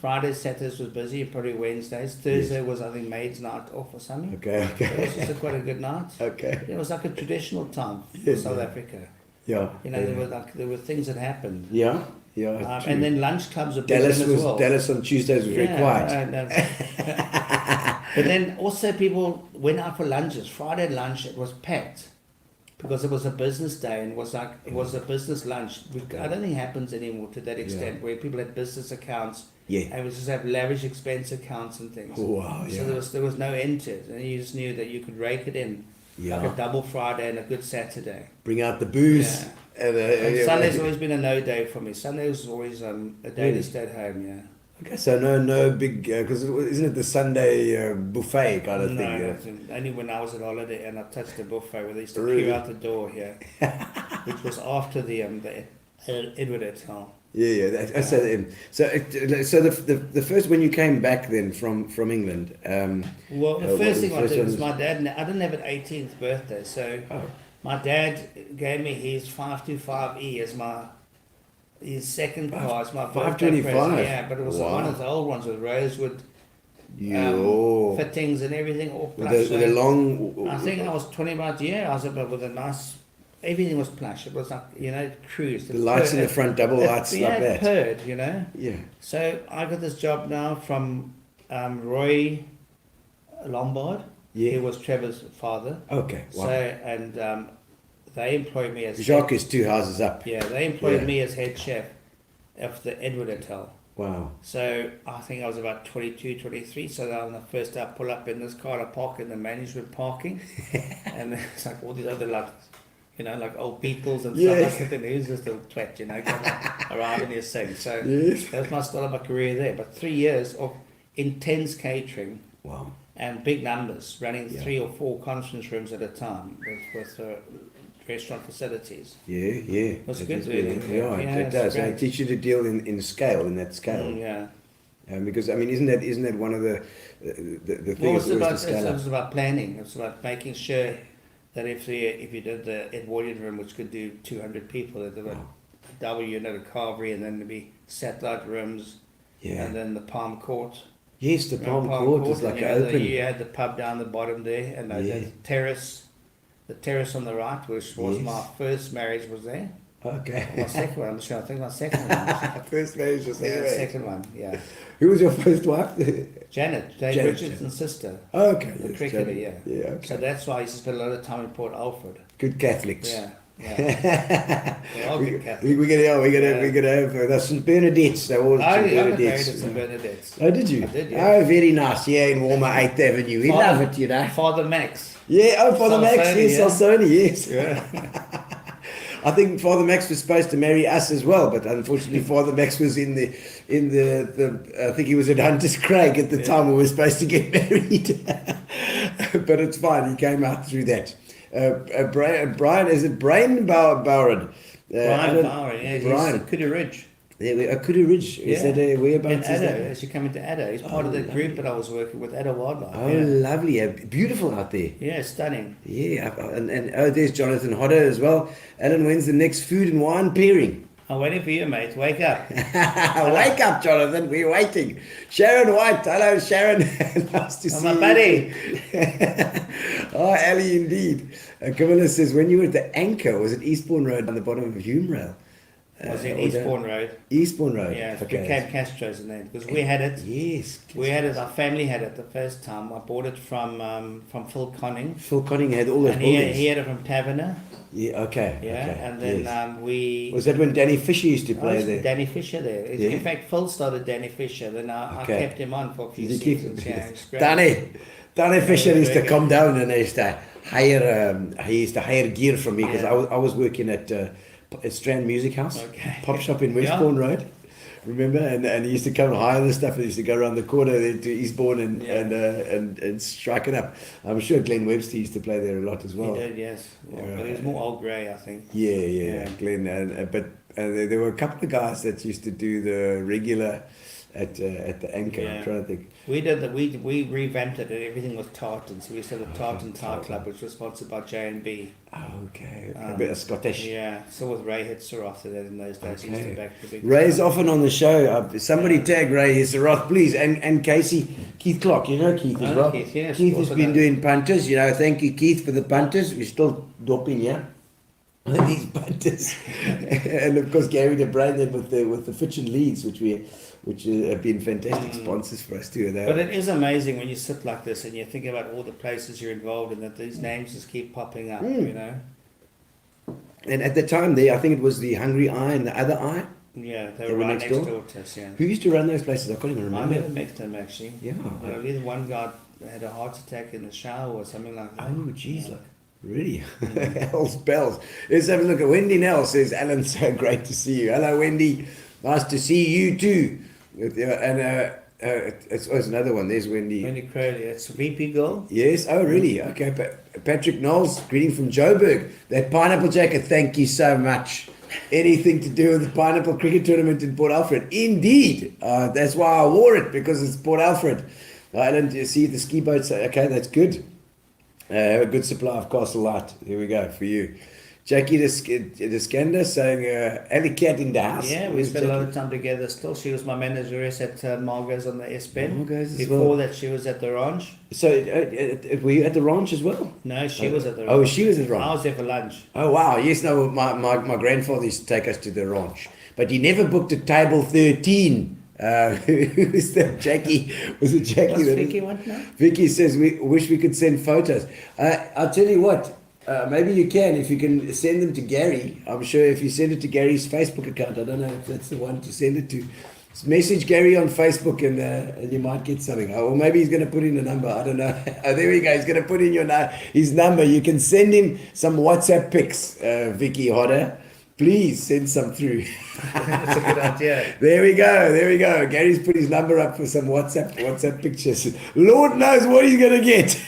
Fridays, Saturdays was busy, probably Wednesdays. Thursday was, I think, maid's night off or something. Okay. It was just quite a good night. Okay. It was like a traditional time for South Africa. You know, there were things that happened. Yeah, and then lunch clubs were busy Dallas as was well. Dallas on Tuesdays was very quiet. But then also people went out for lunches. Friday lunch, it was packed because it was a business day and it was a business lunch. I don't think it happens anymore to that extent where people had business accounts. Yeah. And we just have lavish expense accounts and things. Oh, wow, yeah. So there was no end to it, and you just knew that you could rake it in, like a double Friday and a good Saturday. Bring out the booze. Yeah. And Sunday's always been a no day for me. Sunday was always a day to stay at home. Yeah. Okay, so no big because isn't it the Sunday buffet kind of thing? No, only when I was on holiday and I touched the buffet where they used to queue out the door here, which was after the Edward Hotel. Yeah. So the first when you came back then from England. Well, the first thing I did was one? my dad. I didn't have an 18th birthday, so my dad gave me his 525E as his second car as my birthday 525. present. Yeah, but it was one of the old ones with rosewood fittings and everything, all plush. With a long. I think I was 20 about I was about with a nice. Everything was plush. It was like cruise. The lights in the front, double lights like that. Purred, Yeah. So I got this job now from Roy Lombard. Yeah. He was Trevor's father. Okay. Wow. So and they employed me as Jacques is 2 houses up. Yeah, they employed me as head chef of the Edward Hotel. Wow. So I think I was about 22, 23. So on the first day I pull up in this car, I park in the management parking, and it's like all these other like old Beatles and stuff. I was thinking, who's this little twat, come around in his thing. So that's my start of my career there. But 3 years of intense catering. Wow. And big numbers, running 3 or 4 conference rooms at a time with restaurant facilities. Yeah. It was good, really. It does. And it teaches you to deal in that scale. Yeah. Because isn't that one of the things? Well, it was about planning. It was about making sure that if you did the Edwardian room, which could do 200 people, that there were double unit of carvery, and then there'd be satellite rooms, and then the Palm Court. Yes, the Palm Court is like open. You had the pub down the bottom there, and the terrace on the right, which was my first marriage, was there. Okay. My second one, I'm sure. I think my second one. First marriage was there. The second one, yeah. Who was your first wife? Dave Richardson's sister. Oh, okay. The cricketer, yeah. Yeah, okay. So that's why I used to spend a lot of time in Port Alfred. Good Catholics. Yeah. They're all good Catholics. We're gonna have the St. Bernadette's. They're all I St. got married at Bernadette's. St. Bernadette's. Oh, did you? I did, yeah. Oh, very nice. Yeah, in warmer 8th Avenue. We love it, Father Max. Yeah, Father Max, Salsoni, yes, Salsoni, yes. Yeah. I think Father Max was supposed to marry us as well, but unfortunately Father Max was in the I think he was at Hunter's Craig at the time we were supposed to get married. But it's fine, he came out through that. Brian, is it Brian Bowron? Brian Bowron, yeah. Brian. He's Kudu Ridge. Kudu Ridge, is that whereabouts In is Addo, that? as you come into Addo. He's part of the group that I was working with, Addo Wildlife. Oh, lovely. Beautiful out there. Yeah, stunning. Yeah, and there's Jonathan Hodder as well. Alan, when's the next food and wine pairing? I'm waiting for you, mate. Wake up. Wake up, Jonathan. We're waiting. Sharon White. Hello, Sharon. Nice to see my you. buddy. Oh, Ali, indeed. Camilla says, when you were at the Anchor, was it Eastbourne Road on the bottom of Hume Rail? Was it Eastbourne Road? Eastbourne Road. Yeah, it okay. became Castros in there because we had it. Yes. We had it. Our family had it the first time. I bought it from Phil Conning. Phil Conning had all those and buildings. he had it from Taverner. Yeah. Okay. Yeah, okay. and then yes. we. Was that when Danny Fisher used to play there? Danny Fisher there. Yeah. In fact, Phil started Danny Fisher. Then I kept him on for a few Did you seasons. Yeah, it's great. Danny Fisher used to come down and he used to hire gear from me because I was working at Strand Music House, pop shop in Westbourne Road. Remember, and he used to come and hire the stuff. And he used to go around the corner there to Eastbourne and strike it up. I'm sure Glenn Webster used to play there a lot as well. He did, yes. Yeah, but he was more old grey, I think. Yeah. Glenn. But there were a couple of guys that used to do the regular at the Anchor. Yeah. I'm trying to think. We did that. We revamped it, and everything was tartan. So we started Tartan Tire Club, which was sponsored by J&B. Oh, okay. A bit of Scottish. Yeah. So with Ray Hitzer after that in those days, he used to back the big. Ray's often on the show. Somebody tag Ray Hitzer, please, and Casey, Keith Clark. You know Keith as well. Keith, yes, Keith has been doing punters. Thank you, Keith, for the punters. We're still doping, yeah. these bunters, and of course Gary the brand them with the Fitch and Leeds, which have been fantastic sponsors for us too. But it is amazing when you sit like this and you think about all the places you're involved in, that these names just keep popping up, you know. And at the time there, I think it was the Hungry Eye and the Other Eye. Yeah, they were right next door to us, yeah. Who used to run those places? I can't even remember. I never met them actually. Yeah. Only the one guy had a heart attack in the shower or something like that. Oh, jeez, like, really? Hell's bells. Let's have a look at Wendy Nell says, Alan, so great to see you. Hello, Wendy. Nice to see you too. It's another one. There's Wendy. Wendy Crowley. It's VP girl. Yes. Oh, really? Okay. Patrick Knowles, greeting from Joburg. That pineapple jacket, thank you so much. Anything to do with the pineapple cricket tournament in Port Alfred? Indeed. That's why I wore it, because it's Port Alfred. I didn't see the ski boats. Okay, that's good. Have a good supply of Castle Light. Here we go for you. Jackie Descanda saying, Alleycat in the house. Yeah, we spent a lot of time together still. She was my manageress at Margots on the S-Pen. Margots as Before well. that, she was at the ranch. So, were you at the ranch as well? No, she was at the ranch. Oh, she was at the ranch. I was there for lunch. Oh, wow. Yes, no, my grandfather used to take us to the ranch. But he never booked a table 13. Who is that? Jackie? Was it Jackie? What's Vicky want now? Vicky says, we wish we could send photos. I'll tell you what. Maybe you can, if you can send them to Gary. I'm sure if you send it to Gary's Facebook account, I don't know if that's the one to send it to. Just message Gary on Facebook and you might get something. Or maybe he's going to put in a number. I don't know. Oh, there we go. He's going to put in his number. You can send him some WhatsApp pics, Vicky Hodder. Please send some through. That's a good idea. There we go. Gary's put his number up for some WhatsApp pictures. Lord knows what he's going to get.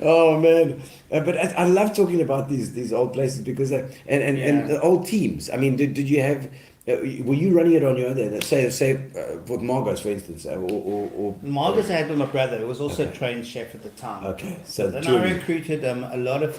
Oh man, but I love talking about these old places because and the old teams. I mean, did you have? Were you running it on your own? Say with Margots, for instance, or Margots I had with my brother, who was also a trained chef at the time. Okay, so then I recruited a lot of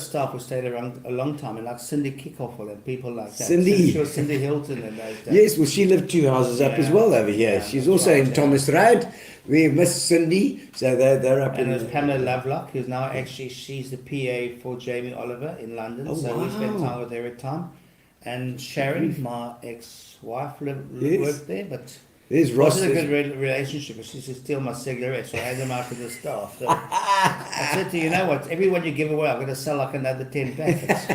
staff who stayed around a long time, and like Cindy Kickoff and people like that. Cindy. She was Cindy Hilton in those days. Yes, well, she lived 2 houses up as well over here. Yeah, She's also in Thomas Road. We miss Cindy, so they're up in. And there's Pamela Lovelock, who's now she's the PA for Jamie Oliver in London. Oh, so wow. we spent time with her at time. And Sharon, my ex-wife, Yes. worked there, but There's it Ross. wasn't a good relationship. She used to steal my cigarettes, so I had them out to the staff. So I said to her, you know what, everyone you give away, I'm going to sell like another 10 packets.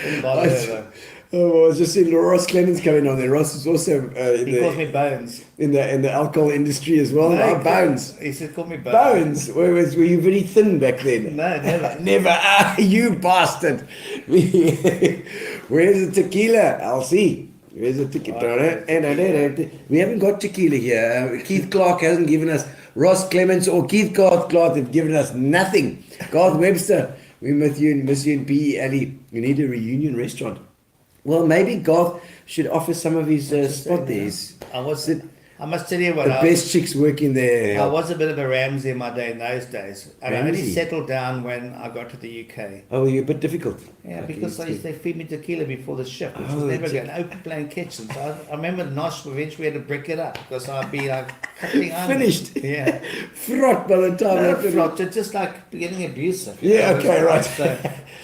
Didn't bother her though. Oh, I was just seeing Ross Clemens coming on there. Ross is also He calls me Bones. in the alcohol industry as well. No, Bones. He said, call me Bones. Bones. Were you very thin back then? No, never. Never. Ah, you bastard. Where's the tequila? I'll see. Where's the tequila? We haven't got tequila here. Keith Clark hasn't given us. Ross Clemens or Keith Clark have given us nothing. Garth Webster, we miss you in PE Alley. We need a reunion restaurant. Well, maybe Garth should offer some of his spot there. I must tell you what. The best chicks working there. I was a bit of a Ramsey in my day in those days. And I only Ramsey? settled down when I got to the UK. Oh, you're a bit difficult. Yeah, Okay, because they feed me tequila before the shift, which was never an open plan kitchen. So I remember Nosh eventually had to brick it up because I'd be like cutting onions. Finished. Yeah. Fraught by the time. No, fraught, it's just like getting abusive. Yeah, It was okay, right. So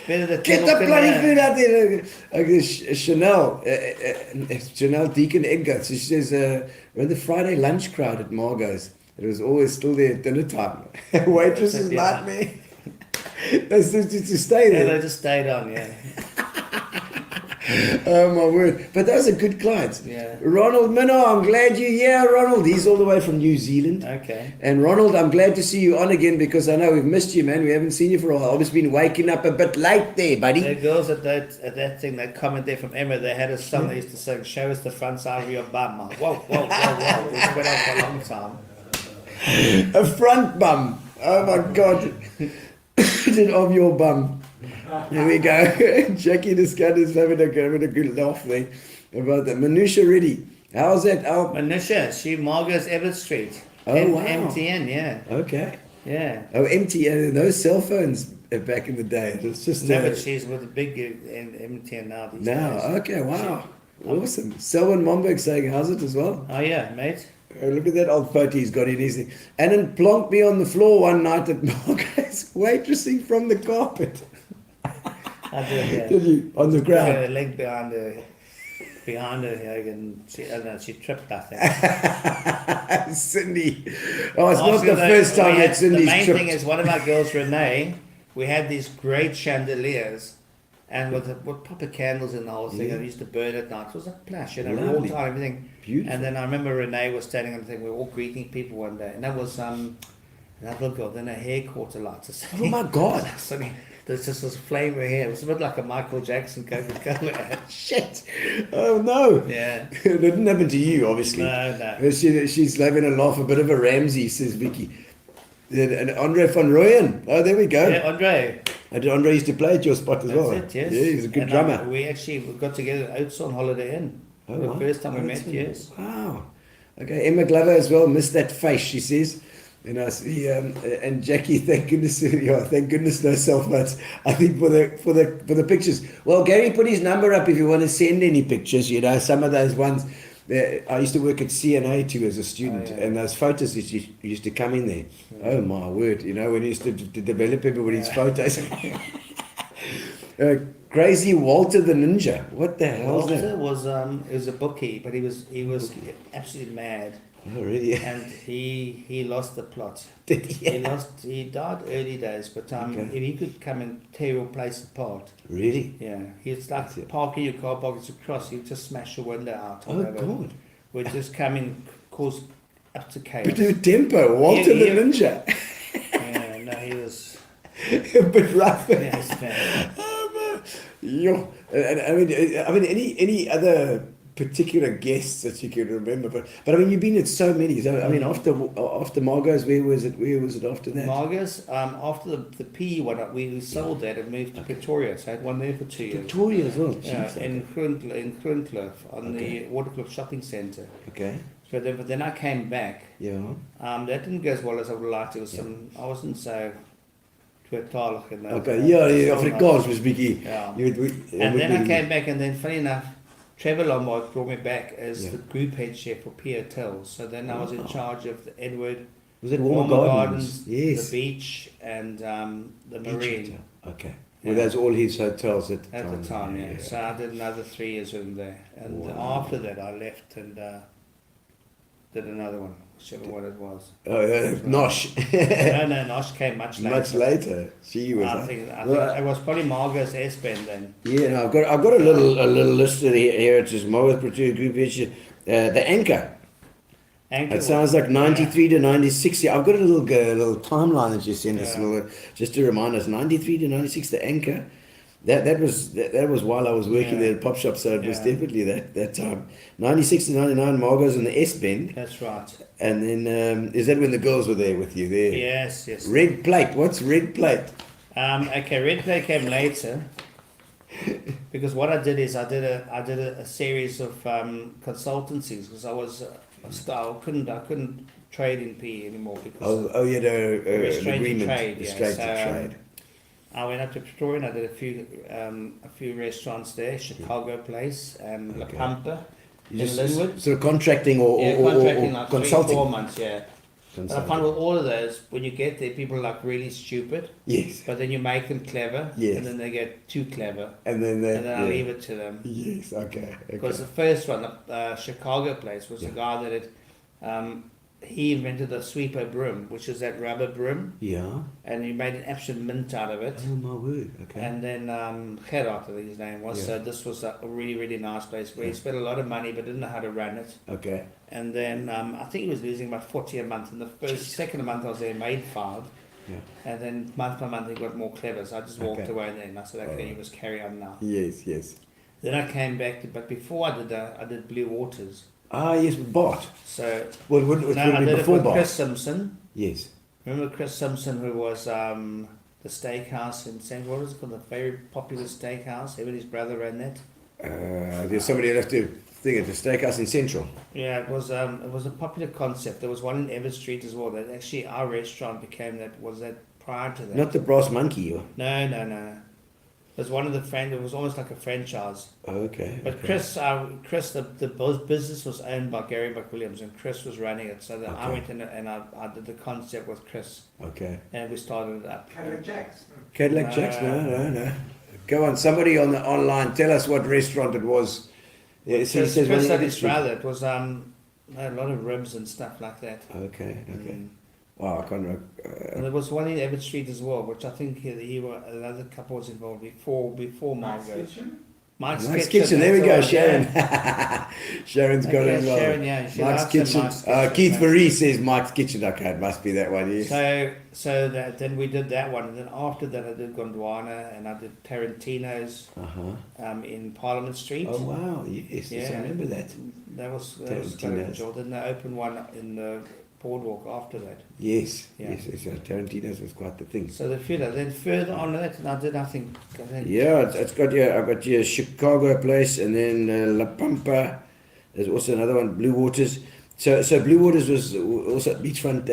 better to Get the bloody food out there. Chanel Deacon Edgar. So she says, we're in the Friday lunch crowd at Margots. It was always still there at dinner time. Waitresses nightmare. They used to stay there. Yeah, they just stayed on, yeah. Oh my word. But those are good clients. Yeah. Ronald Minnow, I'm glad you're here, Ronald. He's all the way from New Zealand. Okay. And Ronald, I'm glad to see you on again because I know we've missed you, man. We haven't seen you for a while. I've just been waking up a bit late there, buddy. The girls at that thing, that comment there from Emma, they had a song they used to sing, show us the front side of your bum. I'm like, whoa. It went on for a long time. A front bum. Oh my God. Of your bum. Here we go. Jackie the Scud is having a good laugh there about that. Manusha Reddy. How's that? Manisha, she Margots Everett Street. Oh, wow. MTN, yeah. Okay. Yeah. Oh, MTN. Those cell phones back in the day. It was just. No, but she's with the big MTN now. Now, okay, wow. Awesome. Selwyn Momberg saying, how's it as well? Oh, yeah, mate. Oh, look at that old photo he's got in his thing. And then plonked me on the floor one night at Margots, waitressing from the carpet. I did, yeah. Did you? On the ground? Her leg behind her and she tripped, I think. Cindy. Oh, it's not the first time that Cindy's The main tripped. thing is, one of my girls, Renee, we had these great chandeliers, and with proper candles in the whole thing. Yeah. I used to burn at night. It was like plush, we all Lovely. time, everything. Beautiful. And then I remember Renee was standing on the thing. We were all greeting people one day, and that was another little girl. Then her hair caught alight. So Oh my God. suddenly, there's just this flame in her hair. It was a bit like a Michael Jackson Coca-Cola ad. Shit. Oh no. Yeah. It didn't happen to you, obviously. No. She's having a laugh, a bit of a Ramsey, says Vicky. And Andre van Rooyen. Oh, there we go. Yeah, Andre. Andre used to play at your spot as well. That's it, yes. Yeah, he's a good And, drummer. we actually got together at Oats on Holiday Inn. Oh, The wow. first time we Oh, met, that's yes. Wow. Okay, Emma Glover as well. Missed that face, she says. And I see, and Jackie, thank goodness, thank goodness no self notes. I think for the pictures. Well, Gary put his number up if you want to send any pictures. You know, some of those ones. I used to work at CNA too as a student, and those photos used to come in there. Oh my word! You know, when he used to develop everybody's photos. Crazy Walter the Ninja. What the hell is Walter that? was a bookie, but he was absolutely mad, Oh, really? and he lost the plot. Did he? He died early days, but if he could come and tear your place apart. Really? Yeah, he's like parking your car park across. He'd just smash the window out. Oh God! Would just come in, cause up to chaos. Bit of tempo, Walter the Ninja. Yeah, no, he was. A bit rough. Yes, man. Yo, and I mean, any other particular guests that you can remember? But I mean, you've been at so many. So, I mean, after Margots, where was it? Where was it after that? Margots, after the PE one, we sold that and moved to Pretoria. So I had one there for 2 years. Victoria as well. In Groenkloof on the Waterkloof Shopping Centre. Okay. But then I came back. Yeah. That didn't go as well as I would have liked. It was I wasn't so tweetalig in that. Okay. Yeah. Afrikaans was biggie. Yeah. And then I came back, and then funny enough, Trevor Lombard brought me back as the group head chef for P Hotels. So then I was in charge of the Edward, Was it Warmer Gardens? Yes. the beach, and the marine. Okay. Well, that's all his hotels at the At time. the time, yeah. So I did another 3 years with him there, and after that I left and did another one, whichever one it was. Nosh. no, Nosh came much later. Much later. She was. I think it was probably Margots S-Bend then. Yeah, no, I've got a little list here. It says Margots Pretoria Group Edition. The Anchor. It sounds like 93 to 96. Yeah, I've got a little timeline that you sent us, just to remind us. 93 to 96, the Anchor. That was while I was working there at Pop Shop, so it was definitely that time. 96 to 99, Margots in the S-Bend. That's right. And then, is that when the girls were there with you there? Yes. Red Plate. What's Red Plate? Okay, Red Plate came later. Because what I did is I did a series of consultancies, because I couldn't trade in PE anymore because you had an restraint agreement. trade. Restraint trade. I went up to Pretoria and I did a few restaurants there, Chicago Place, La Pampa, in Linwood. So contracting or contracting like consulting. 3-4 months, yeah. But I find with all of those, when you get there, people are like really stupid. Yes. But then you make them clever, Yes. and then they get too clever, And then I leave it to them. Yes. Okay. Because the first one, the Chicago Place, was the guy that he invented the sweeper broom, which is that rubber broom, Yeah. and he made an absolute mint out of it. Oh my word. Okay. And then Gerard, I think his name was. So this was a really, really nice place where he spent a lot of money but didn't know how to run it. Okay. And then I think he was losing about 40 a month. And the second month I was there, made 5. Yeah. And then month by month he got more clever. So I just walked away there and I said, okay, you must carry on now. Yes. Yes. Then I came back, but before I did that, I did Bluewaters. Ah, yes, Bart. So Well, would it I be did it before with Bart? Chris Simpson. Yes. Remember Chris Simpson, who was the steakhouse in St. What was it called? The very popular steakhouse. Him and his brother ran that. There's somebody left to think at the steakhouse in Central. Yeah, it was a popular concept. There was one in Everett Street as well. That actually our restaurant became that. Was that prior to that? Not the Brass Monkey. Or... No. was one of the it was almost like a franchise. Okay. But Chris, the business was owned by Gary McWilliams, and Chris was running it. So that I went in and I did the concept with Chris. Okay. And we started it up. Cadillac Jacks. Cadillac Jacks? No. Go on, somebody on the online, tell us what restaurant it was. Yeah, so he says Chris had his brother. It was a lot of ribs and stuff like that. Okay. Wow, I can't remember. And there was one in Everett Street as well, which I think another couple was involved before Margots. Mike's Kitchen. There we go, Sharon. Sharon's got it as well. Sharon, yeah. Mike's Kitchen. Keith Marie says Mike's Kitchen. Okay, it must be that one. Yes. So then we did that one, and then after that I did Gondwana, and I did Tarantinos in Parliament Street. Oh wow! Yes, I remember that. That was kind of enjoyed. Then they opened one in the boardwalk after that. Yes. Tarantinos was quite the thing. So then further on that, and I think. Yeah, I got your Chicago place, and then La Pampa. There's also another one, Bluewaters. So Bluewaters was also beachfront.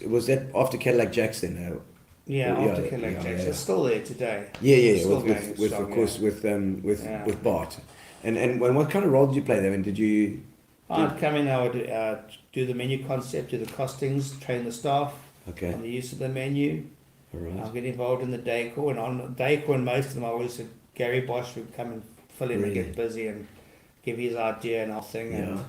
Was that after Cadillac Jacks then? After Cadillac Jacks. It's still there today. Yeah. With Bart. And what kind of role did you play there? And did you? I'd come in. I would do the menu concept, do the costings, train the staff on the use of the menu. All right. I'll get involved in the decor, and on decor, and most of them I always said Gary Bosch would come and fill in and get busy and give his idea and our thing. Yeah.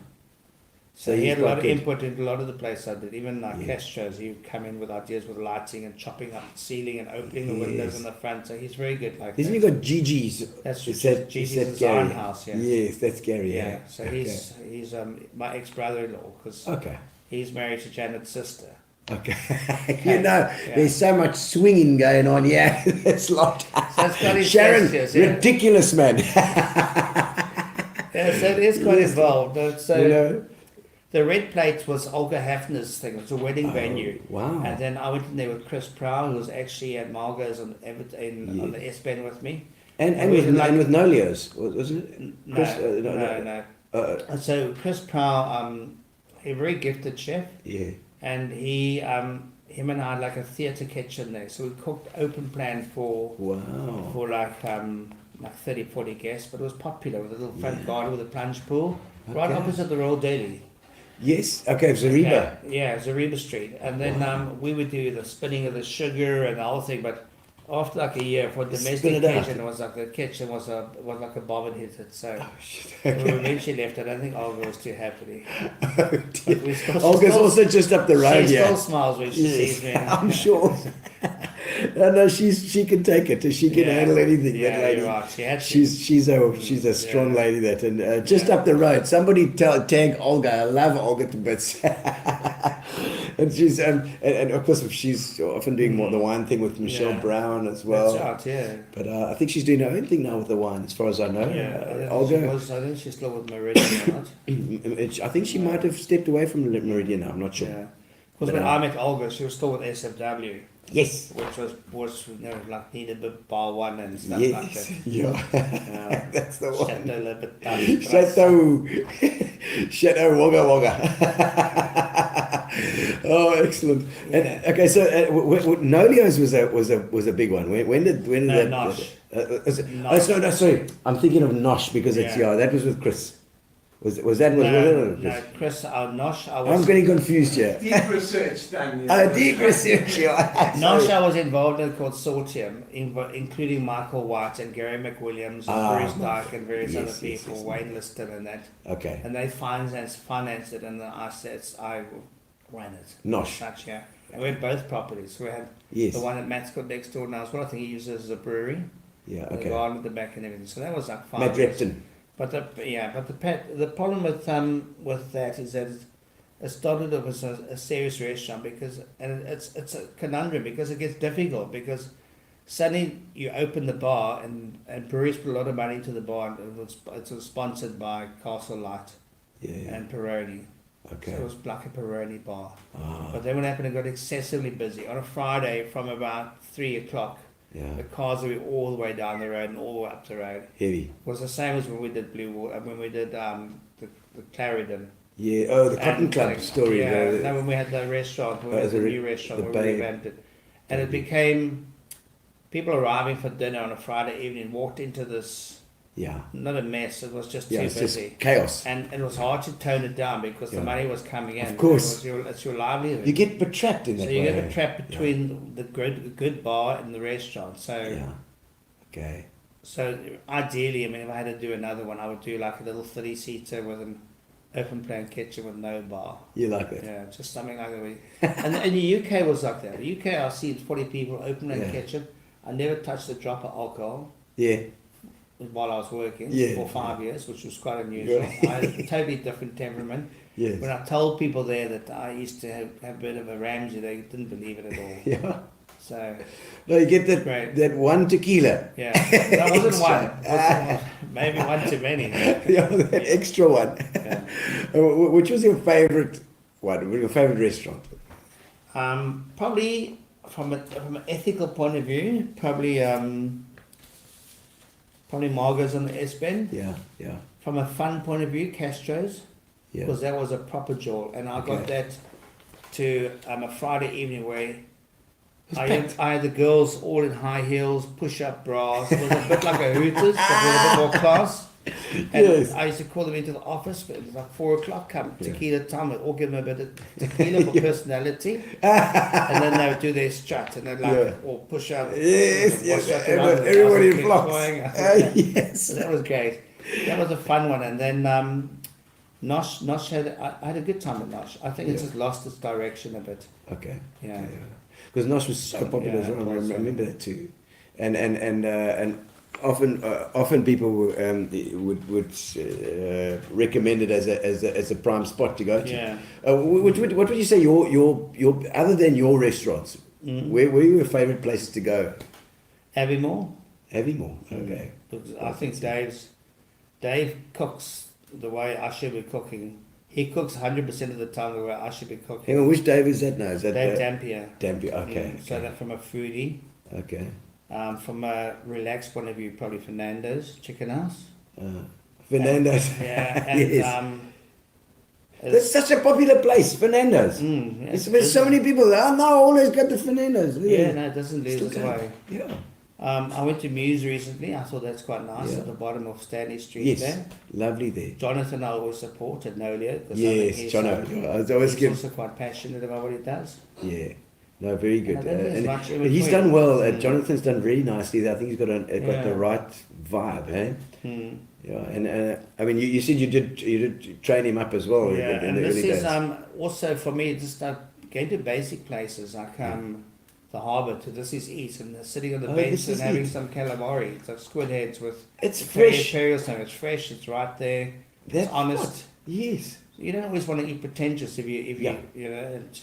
So he had a lot of input into a lot of the place I did. Even like Castros, he would come in with ideas with lighting and chopping up the ceiling and opening the windows in the front. So he's very good like Isn't that. he got Gigi's? That's Gigi's design house, yeah. Yes, that's Gary, yeah. So he's my ex-brother-in-law, because he's married to Janet's sister. Okay. There's so much swinging going on, yeah. It's like Sharon, ridiculous, man. So it is quite involved. So the red plate was Olga Hafner's thing. It was a wedding venue. Wow. And then I went in there with Chris Prow, who was actually at Margots on the S-Band with me. And with Nolios, wasn't it? No. So Chris Prow, a very gifted chef. Yeah. And him and I had like a theatre kitchen there. So we cooked open plan for like 30, 40 guests. But it was popular with a little front garden with a plunge pool. Right opposite the Royal Daily. Yes, okay, Zariba. Yeah, Zariba Street. And then we would do the spinning of the sugar and the whole thing, but after like a year for domestic kitchen, it was like the kitchen was like a bomb and hit it. So we eventually left. I don't think Olga was too happy. Olga's also just up the road. She still smiles when she sees me. I'm sure. No, she can take it. She can handle anything. Yeah, that lady. You're right. She's a strong lady. That and just up the road. Somebody tag Olga. I love Olga to bits. And she's and of course she's often doing the wine thing with Michelle Brown as well. That's right, yeah. But I think she's doing her own thing now with the wine, as far as I know. Yeah, Olga. I think she's still with Meridian, right? I think she might have stepped away from Meridian now. I'm not sure. Yeah. Because when I met Olga, she was still with SFW. Yes. Which was like needed a bar one and stuff like that. Yeah. That's the one. Chateau Wagga Wagga. Oh, excellent. And okay, so Nolio's was a big one. When did that? Nosh. No, sorry. I'm thinking of Nosh because it's that was with Chris. Was that? No, Chris, Nosh. I'm getting confused here. Deep research done. Deep research. Nosh, I was involved in called Consortium, including Michael White and Gary McWilliams and Bruce Dyke and various other people, Wayne Liston and that. Okay. And they financed it, and I ran it. Nosh. Such, yeah. And we had both properties. We had the one that Matt's got next door now as well. I think he uses as a brewery. Yeah. Okay. The garden at the back and everything. So that was like 5 Matt Repton. But the problem with that is that it started off as a serious restaurant it's a conundrum because it gets difficult because suddenly you open the bar and breweries put a lot of money into the bar and it was sponsored by Castle Light and Peroni. Okay. So it was like a Peroni bar. But then what happened, it got excessively busy. On a Friday from about 3 o'clock. Yeah. The cars would be all the way down the road and all the way up the road. Heavy. It was the same as when we did when we did the Clarendon. Yeah. Oh, the Cotton Club story. Yeah. No, when we had the restaurant, the new restaurant, we revamped it, and it became people arriving for dinner on a Friday evening walked into this, Yeah. not a mess, it was just too Yeah, it's busy. just chaos. And it was hard to tone it down because the money was coming in. Of course. It's your livelihood. You get trapped in that so you way. get trapped between the good bar and the restaurant. So Yeah. Okay. so ideally, I mean, if I had to do another one, I would do like a little 30-seater with an open plan kitchen with no bar. You like that? Yeah, just something like that. And the UK was like that. The UK, I see 40 people, open plan kitchen. I never touched a drop of alcohol. Yeah. While I was working for 5 years, which was quite unusual. I had a totally different temperament. Yes. When I told people there that I used to have a bit of a Ramsey, they didn't believe it at all. Yeah. So, No, you get that one tequila. yeah, that wasn't one. Maybe one too many. Yeah, that extra one. Yeah. Which was your favorite one? Your favorite restaurant? Probably from an ethical point of view, probably Margots on the S Bend. Yeah, yeah. From a fun point of view, Castros. Yeah. Because that was a proper jewel, and I got that to a Friday evening where I had the girls all in high heels, push-up bras. It was a bit like a Hooters, but with a bit more class. And Yes. I used to call them into the office, but it was like 4 o'clock, come tequila time, I'd all give them a bit of tequila for personality. And then they would do their strut, and they'd like all push up. Yes, and yes. wash up around the Everybody house in and flocks. keep going. Yes. So that was great. That was a fun one. And then Nosh had, I had a good time at Nosh. I think it just lost its direction a bit. Okay. Yeah. Because Nosh was so popular as well. I remember that too. And often people would recommend it as a prime spot to go to. Yeah. What would you say your other than your restaurants? Where were your favourite places to go? Aviemore. Aviemore. Okay. Because I think Dave cooks the way I should be cooking. He cooks 100% of the time the way I should be cooking. Hang on, which Dave is that now? Is that Dave Dampier. Dampier? Okay. So that from a foodie. Okay. From a relaxed point of view, probably Fernando's Chicken House. Fernando's. Yeah, and Yes. That's such a popular place, Fernando's. There's so many people there. Oh, no, always got the Fernando's. Yeah, no, it doesn't lose Still its going. way. Yeah. I went to Muse recently. I thought that's quite nice at the bottom of Stanley Street Yes. there. Lovely there. Jonathan I always supported Nolio. Yes, Jono. I was always he's also quite passionate about what he does. Yeah. No, very good. I don't think there's much in He's between. done well. Jonathan's done very nicely there. I think he's got the right vibe, eh? Yeah, and I mean, you said you did train him up as well. Yeah, in and the this early is days. also for me just going to basic places like the harbour to This Is Eat and sitting on the bench This and Is having Eat. some calamari. It's like squid heads with It's fresh. imperial stone. It's fresh. It's right there. That's It's honest. what? Yes. You don't always want to eat pretentious if you Yeah. you know and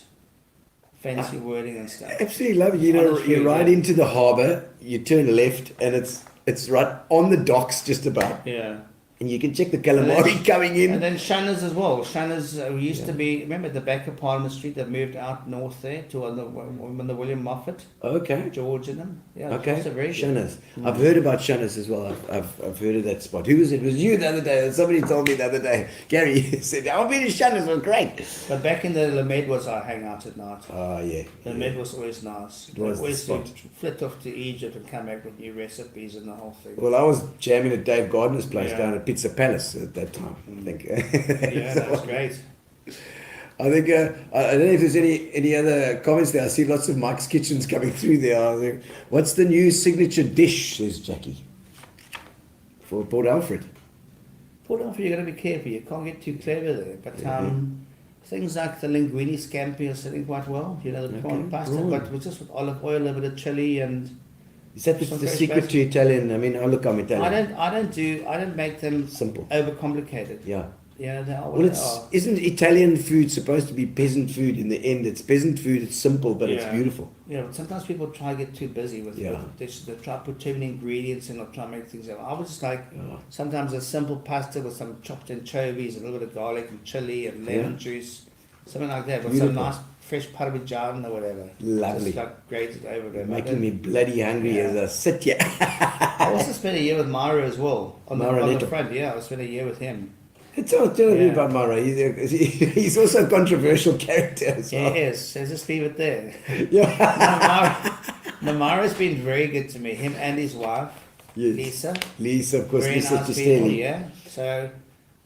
fancy wording and stuff. Absolutely love it. You know, Honest you food, ride yeah. into the harbour, you turn left, and it's right on the docks just about. Yeah. And you can check the calamari coming in. And then Shanna's as well. Shanna's used to be, remember at the back of Parliament Street, they moved out north there to on the William Moffat, Okay. George and them. Yeah, Okay. it's very good. Shanna's. I've heard about Shanna's as well. I've heard of that spot. Who was it? It was you the other day. Somebody told me the other day. Gary said, I've been to Shanna's. It was great. But back in the Lamed was our hangout at night. Oh, yeah. The Lamed was always nice. It was the always spot. flit off to Egypt and come back with new recipes and the whole thing. Well, I was jamming at Dave Gardner's place Yeah. down at Pizza Palace at that time, I think. Yeah, that was great. I think, I don't know if there's any other comments there. I see lots of Mike's Kitchens coming through there. I think, what's the new signature dish, says Jackie, for Port Alfred? Port Alfred, you got to be careful. You can't get too clever there. But things like the linguine scampi are sitting quite well. You know, the prawn pasta, prawn. but with just with olive oil, a bit of chili, and Is that Some the fresh secret basil. to Italian? I mean, I'm Italian. I don't make them Simple. overcomplicated. Yeah. Yeah, they are what Well, they are. isn't Italian food supposed to be peasant food in the end? It's peasant food, it's simple, but it's Yeah. beautiful. Yeah, but sometimes people try to get too busy with Yeah. dishes. They try to put too many ingredients and they'll try to make things out. I was just like, sometimes a simple pasta with some chopped anchovies, a little bit of garlic and chili and lemon Yeah. juice, something like that, with Beautiful. some nice fresh parmesan or whatever. Lovely. Just like grated over there. Making me bloody hungry Yeah. as I sit here. I also spent a year with Myra as well. On Myra the Neto. front, yeah, I spent a year with him. Tell me Yeah. about Mara. He's also a controversial character as well. Yeah, he is. So just leave it there. Yeah. Mara's been very good to me. Him and his wife, Lisa. Lisa, of course, Very Lisa nice people, Gistelli. yeah. So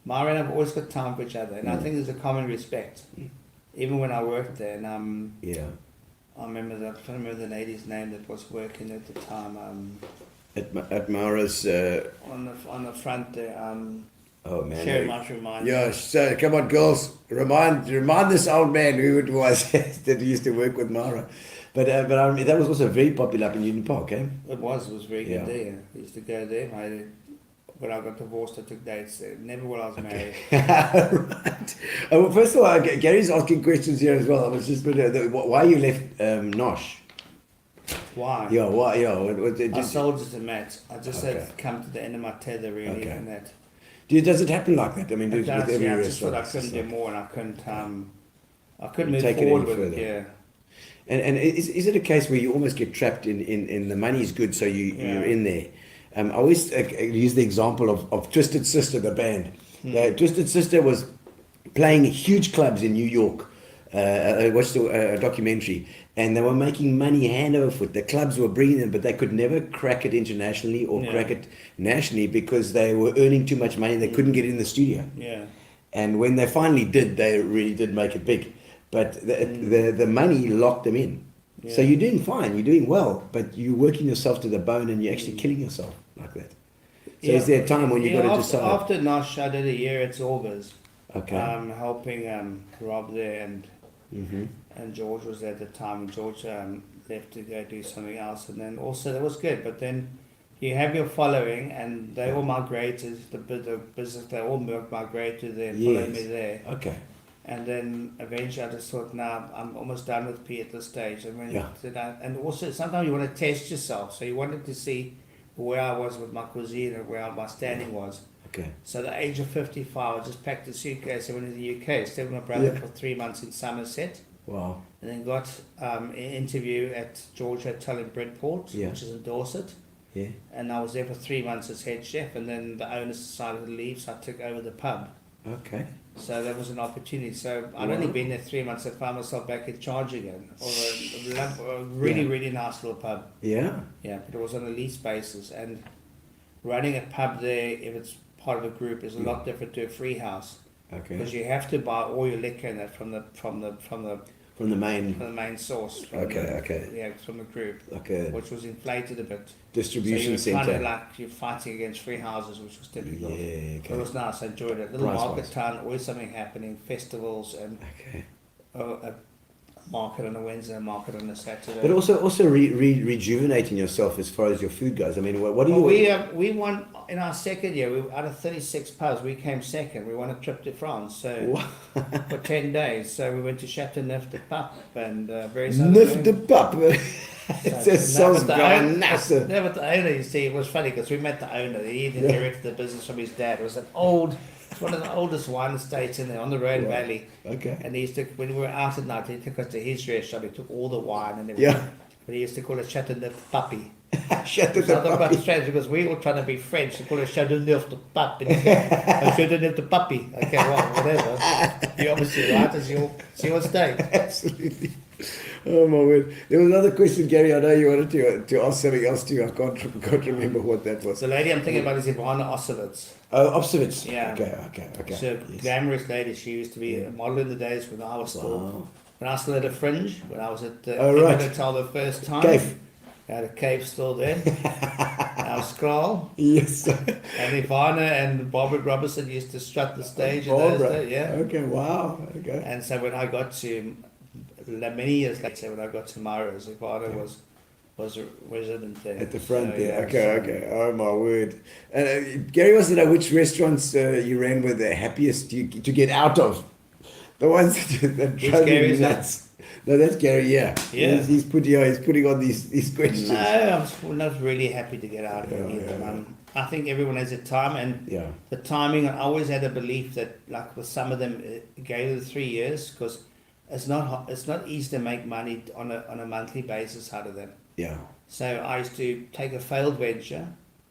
Mara and I've always got time for each other, and I think there's a common respect. Even when I worked there, and I remember I can't remember the lady's name that was working at the time. At Mara's. On the front there. Oh man. Sherry might remind Yeah, me. so come on, girls, remind this old man who it was that used to work with Mara. But that was also very popular up in Union Park, eh? It was very Yeah. good there. I used to go there. When I got divorced, I took dates there. Never while I was married. Right. Well, first of all, Gary's asking questions here as well. I was just why you left Nosh? Why? Yeah, why? Yeah, I sold it to Matt. I just had come to the end of my tether, really, Okay. and that. Does it happen like that? I mean, with I every just thought I restaurant, couldn't it's do like- more, and I couldn't move Take it forward any with further. it. Yeah. And is it a case where you almost get trapped in the money's good, so you're in there? I always use the example of Twisted Sister, the band. Twisted Sister was playing huge clubs in New York. I watched a documentary, and they were making money hand over foot. The clubs were bringing them, but they could never crack it internationally or crack it nationally because they were earning too much money. They couldn't get in the studio. Yeah. And when they finally did, they really did make it big. But the money locked them in. So Yeah. you're doing fine, you're doing well, but you're working yourself to the bone and you're actually killing yourself like that. So is there a time when you've got to decide? After Nosh, I did a year at Zorbas. Okay. Helping Rob there, and Mm-hmm. and George was there at the time. George left to go do something else, and then also that was good. But then you have your following, and they all migrated. The business, they all migrated there, and followed me there. Okay. And then eventually I just thought, nah, I'm almost done with P at this stage. And also sometimes you want to test yourself. So you wanted to see where I was with my cuisine and where my standing was. Okay. So at the age of 55, I just packed a suitcase and went to the UK, stayed with my brother for 3 months in Somerset, Wow. and then got an interview at George Hotel in Bridport, Yeah. which is in Dorset. Yeah. And I was there for 3 months as head chef, and then the owners decided to leave, so I took over the pub. Okay. So that was an opportunity. So I'd only been there 3 months. I found myself back in charge again. Or a really, really nice little pub. Yeah. Yeah, but it was on a lease basis. And running a pub there, if it's part of a group, is a lot different to a free house. Okay. Because you have to buy all your liquor and that from the From the main main source. Okay. Yeah, from the group, okay which was inflated a bit. distribution so you were kind center. of like you're fighting against free houses, which was typical. Yeah. It Okay. was nice. I enjoyed it. Little Price-wise. market town, always something happening, festivals and Okay. a market on a Wednesday, a market on a Saturday. But also rejuvenating yourself as far as your food goes. I mean, what do you? We won in our second year. Out of 36 pubs, we came second. We won a trip to France, so for 10 days. So we went to Chateauneuf de Pape and various other Neuf de things. pap. It sounds nice. No, but the owner, you see, it was funny because we met the owner. He inherited the business from his dad. It was it's one of the oldest wine estates in there on the Rhone Valley. Okay. And he used to, when we were out at night, he took us to his restaurant. He took all the wine and everything. Yeah. But he used to call it Chateauneuf Puppy. Shut So I thought the about strange because we all trying to be French. They call it Chateauneuf de Pape. And he said, Chateauneuf de Puppy. Okay, well, whatever. You obviously right, it's your state. Absolutely. Oh my word! There was another question, Gary. I know you wanted to ask something else too. I can't remember what that was. The lady I'm thinking about is Ivana Osowitz. Oh, Observants. Yeah. Okay. She's a glamorous lady. She used to be a model in the days when I was still at a fringe, when I was at the Hotel the first time. Cave. I had a cave still there. Our scroll. Yes. And Ivana and Barbara Robertson used to strut the stage in those days. Yeah. Okay. Wow. Okay. And so when I got to many years later, when I got to Mara's, Ivana was a resident there. At the front So, there. yeah, Okay. Oh my word! Gary wants to know which restaurants you ran were the happiest to get out of. The ones that drove Gary, you is that? nuts. No, that's Gary. Yeah. Yeah. He's putting on these questions. No, I'm not really happy to get out of it Yeah, either. yeah. I think everyone has a time, and Yeah. the timing. I always had a belief that, like with some of them, it gave the 3 years because it's not easy to make money on a monthly basis out of them. Yeah. So I used to take a failed venture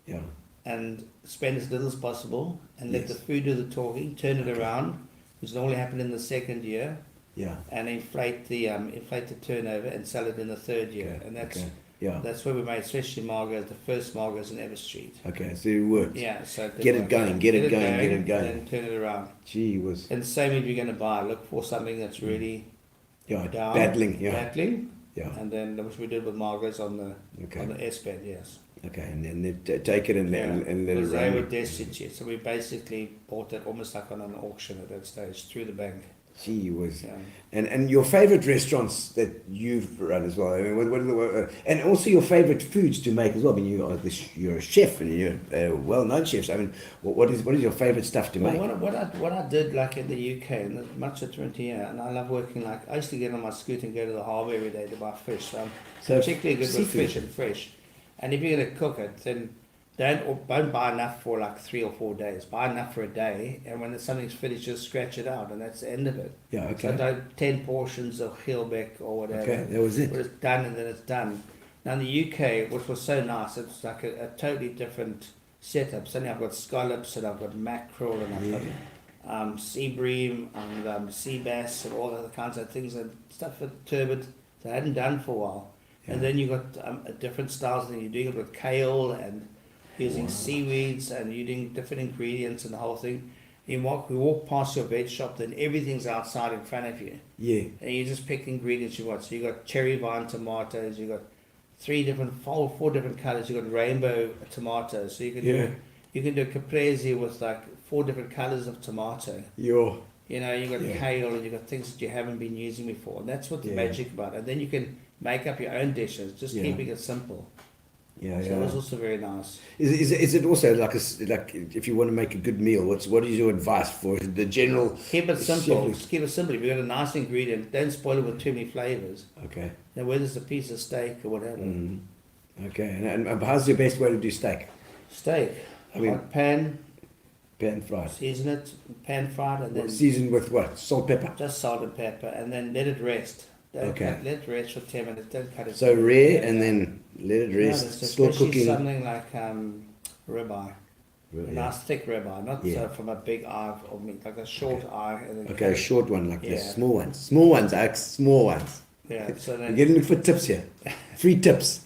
Yeah. and spend as little as possible, and let Yes. the food do the talking, turn it around, which normally happened in the second year, Yeah. and inflate the turnover and sell it in the third year. Okay, And that's okay. Yeah. That's where we made especially Margots, the first Margots in Ever Street. Okay, so it worked. Yeah, so Get it going, get it going. and then turn it around. Gee whiz. And same if you're going to buy, look for something that's really Yeah, down, battling. Yeah. battling. Yeah. And then which we did with Margots on the Okay. on the S bed, yes. Okay, and then they take it and let it Because they run. were destitute, so we basically bought it almost like on an auction at that stage through the bank. Gee whiz. Yeah. And your favorite restaurants that you've run as well. I mean, what are the, and also your favorite foods to make as well. I mean, you're a chef and you're a well-known chef. So, I mean, what is your favorite stuff to make? What I did like in the UK and much of 20 years, and I love working like I used to get on my scooter and go to the harbour every day to buy fish. So I'm particularly good with seafood. fish and fresh. And if you're going to cook it, then don't buy enough for like 3 or 4 days. Buy enough for a day, and when something's finished, just scratch it out, and that's the end of it. Yeah, okay. So don't 10 portions of Heelbeck or whatever. Okay, that was it. But it's done, and then it's done. Now in the UK, which was so nice, it's like a totally different setup. Suddenly I've got scallops, and I've got mackerel, and I've got sea bream, and sea bass, and all other kinds of things, and stuff with turbot that I hadn't done for a while. Yeah. And then you've got different styles, and you're doing it with kale and using seaweeds, and you're doing different ingredients and the whole thing. We walk past your veg shop, then everything's outside in front of you. Yeah. And you just pick the ingredients you want. So you got cherry vine tomatoes, you got four different colours, you got rainbow tomatoes. So you can do caprese with like 4 different colours of tomato. You know, you got kale, and you got things that you haven't been using before. And that's what the magic about it. And then you can make up your own dishes, just keeping it simple. Yeah, So it was also very nice. Is it also like if you want to make a good meal, what is your advice for the general? Keep it simple. Just keep it simple. If you've got a nice ingredient, don't spoil it with too many flavours. Okay. Now whether it's a piece of steak or whatever. Okay, and how's the best way to do steak? Steak. I mean, hot pan fried. season it, pan fried, and then Seasoned with what? Salt, pepper. just salt and pepper, and then let it rest. Let it rest for 10 minutes. Don't cut it. So rare, and then let it Yeah, rest. it's Still especially cooking. something like ribeye. A nice thick ribeye, not from a big eye of meat, like a short eye. And then Okay, a short one like this. Yeah. Small ones. Small ones, Alex. Small ones. Yeah. So We're then, getting for tips here. Free tips.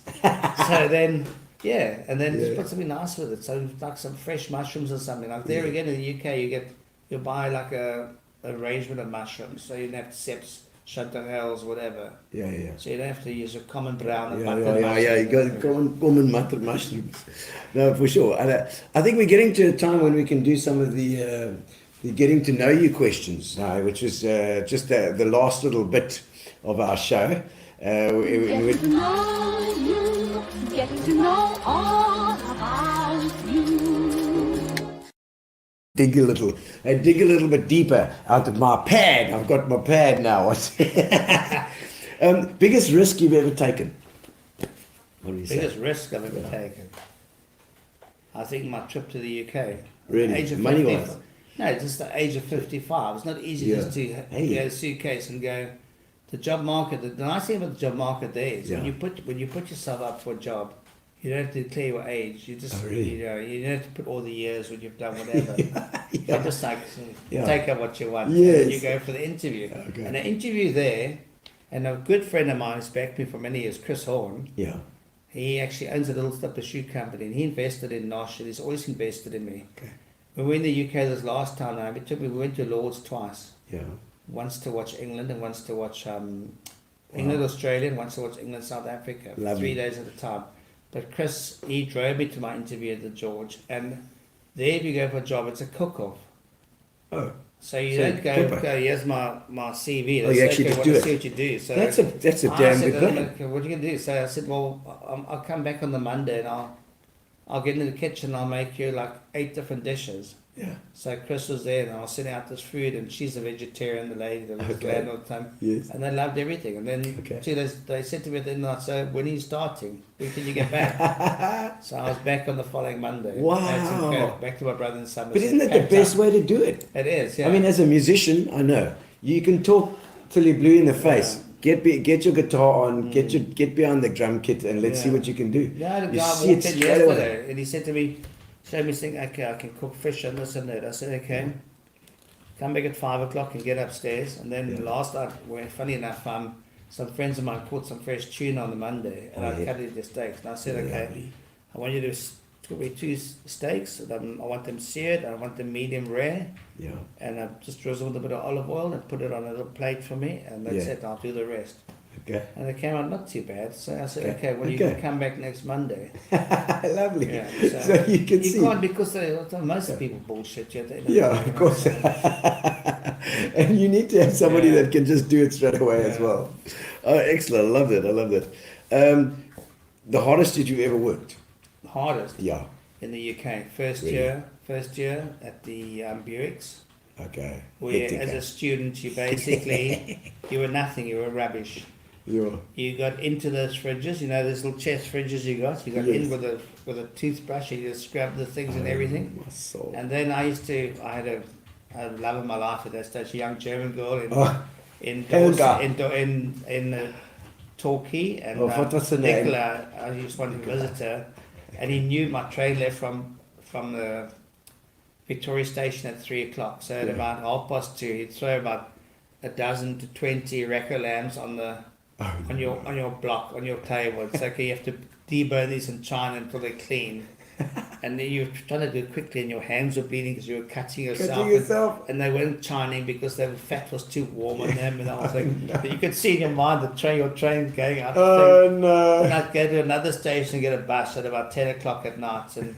so then, and then just put something nice with it. So like some fresh mushrooms or something. Like there again in the UK, you buy like a arrangement of mushrooms. So you don't have seps, chanterelles, whatever. Yeah. So you don't have to use a common brown or Yeah. butter You got common mutton mushrooms. No, for sure. And I think we're getting to a time when we can do some of the getting to know you questions now, which is just the last little bit of our show. Getting to know you, getting to know all about you. dig a little bit deeper out of my pad. I've got my pad now. Biggest risk you've ever taken? What do you say? Biggest risk I've ever taken. I think my trip to the UK. Really? Age of Money 55. wise? No, just the age of 55. It's not easy just to get a suitcase and go. The job market. The nice thing about the job market there is when you put yourself up for a job, you don't have to declare your age. You just you don't have to put all the years when you've done whatever. You just like take up what you want. Yes. And you go for the interview. Okay. And the interview there, and a good friend of mine who's backed me for many years, Chris Horn. Yeah. He actually owns a little slipper shoe company, and he invested in Nosh, and he's always invested in me. Okay. When we were in the UK this last time, we went to Lord's twice. Yeah. Once to watch England, and once to watch England, Australia, and once to watch England, South Africa. Lovely. 3 days at a time. But Chris, he drove me to my interview at the George, and there if you go for a job, it's a cook-off. Oh. So you So don't go, here's my CV. Oh, you actually just do it. See what you do. So That's a I damn said, good thing. "Okay, what are you going to do?" So I said, well, I'll come back on the Monday and I'll get into the kitchen and I'll make you like 8 different dishes. Yeah. So Chris was there and I was sending out this food, and she's a vegetarian, the lady that was there all the time. Yes. And they loved everything. And then 2 days, they said to me at the end of the night, so when are you starting? When can you get back? So I was back on the following Monday. Wow. That's back to my brother in Somerset. But isn't that the best way to do it? It is, yeah. I mean, as a musician, I know you can talk till you're blue in the face. Get your guitar on, get behind the drum kit, and let's see what you can do. Yeah, the You guy see it walked in straight yesterday away. and he said to me, showed me this thing, okay, I can cook fish and this and that. I said, okay, come back at 5 o'clock and get upstairs. And then last night, funny enough, some friends of mine caught some fresh tuna on the Monday, and I cut it into steaks. And I said, okay, Lovely. I want you to cook me 2 steaks. And I want them seared. I want them medium rare. Yeah. And I just drizzle with a bit of olive oil and put it on a little plate for me. And that's it. I'll do the rest. Okay. And they came out not too bad. So I said, okay, well, you can come back next Monday. Lovely. Yeah, so you can see. You can't, because most people bullshit you. Of course. And you need to have somebody that can just do it straight away as well. Oh, excellent. I love that. The hardest that you ever worked? Hardest? Yeah. In the UK. First year at the Buicks. Okay. Where as a student, you basically, you were nothing, you were rubbish. Yeah. You got into those fridges, those little chest fridges you got in with a toothbrush, and you just scrub the things and everything. My soul. And then I had a love of my life at that stage, a young German girl in Torquay, and what was her name? Nicola, I used to visit her, and he knew my train left from the Victoria Station at 3 o'clock. So at about 2:30, he'd throw about a dozen to 20 reco lambs on your block, on your table. It's like you have to debone these and chine until they're clean. And then you're trying to do it quickly, and your hands were bleeding because you were cutting yourself. And they weren't chining because the fat was too warm on them. And I was like, but you could see in your mind your train going out. Oh no! And I'd go to another station and get a bus at about 10 o'clock at night, and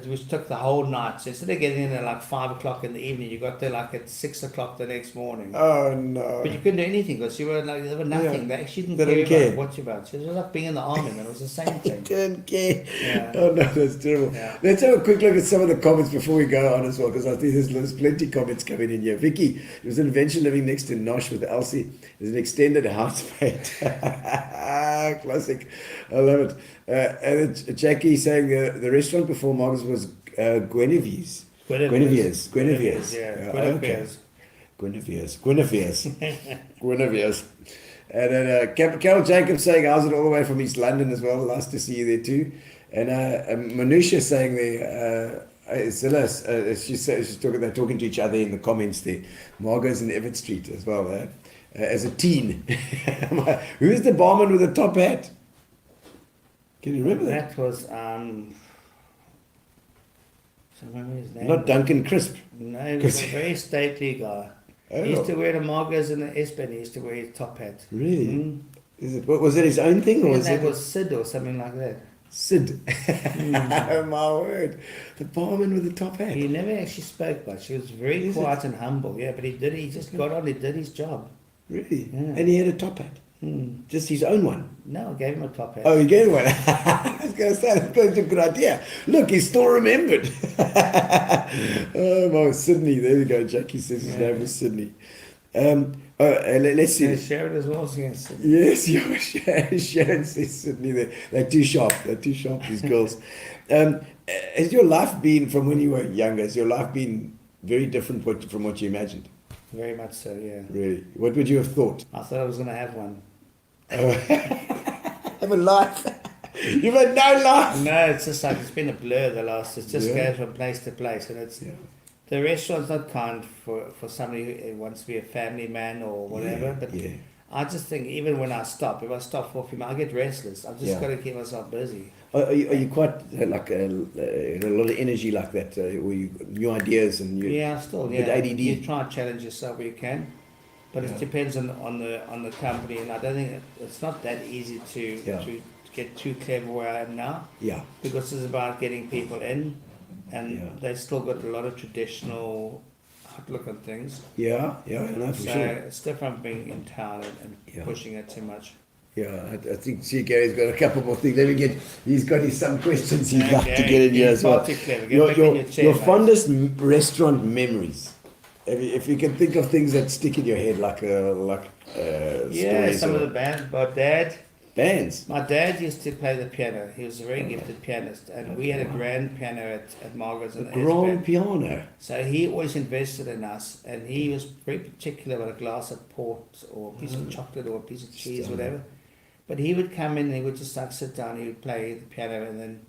which took the whole night. So instead of getting in at like 5 o'clock in the evening, you got there like at 6 o'clock the next morning. Oh no! But you couldn't do anything because you were like, there were nothing. They actually didn't care about what you about. So it was like being in the army, and it was the same thing. Didn't care. Yeah. Oh no, that's terrible. Yeah. Let's have a quick look at some of the comments before we go on as well, because I think there's plenty of comments coming in here. Vicky, it was an adventure living next to Nosh with Elsie. There's an extended housemate. Classic. I love it. And Jackie saying the restaurant before Margots was Guinevere's. Guinevere's. And then Carol Jacobs saying, how's it all the way from East London as well? Nice to see you there too. And Manusha saying there, they're talking to each other in the comments there. Margots in Everett Street as well. As a teen. Who's the barman with the top hat? Can you remember that? That was his name. Not Duncan Crisp. No, he was a very stately guy. Oh. He used to wear the Margots and the S-Band. He used to wear his top hat. Really? Mm. Was it his own thing? Or That was Sid or something like that. Sid. Oh my word. The barman with the top hat. He never actually spoke much. He was very quiet and humble. Yeah, but he just got on, he did his job. Really? Yeah. And he had a top hat? Just his own one? No, I gave him a top hat. Oh, you gave him one? I was going to say, that's a good idea. Look, he's still remembered. Oh, my, Sydney. There we go. Jackie says his name was Sydney. Let's see. Sharon as well. Yes, Sharon says Sydney there. They're too sharp, these girls. Has your life been, from when you were younger, has your life been very different from what you imagined? Very much so, yeah. Really? What would you have thought? I thought I was going to have one. Have a life? You've had no life? No, it's just like, it's been a blur the last, it's just going from place to place, and it's, the restaurant's not kind for somebody who wants to be a family man or whatever, but I just think even when if I stop for a few minutes, I get restless. I've just got to keep myself busy. Are you quite like a lot of energy like that? New ideas and bit ADD. You try and challenge yourself where you can, but it depends on the company, and I don't think it's not that easy to get too clever where I am now. Yeah. Because it's about getting people in, and they've still got a lot of traditional look at things. No, for sure. It's different being in town and pushing it too much. Yeah, I think Gary's got a couple more things. Let me get. He's got some questions he'd like to get in here as well. Your fondest restaurant memories. If you can think of things that stick in your head, like some of the bands. My dad. Bands. My dad used to play the piano. He was a very gifted pianist, and we had a grand piano at Margots. A grand piano. So he always invested in us, and he was very particular about a glass of port or a piece of chocolate or a piece of cheese, whatever. But he would come in and he would just like sit down, he would play the piano, and then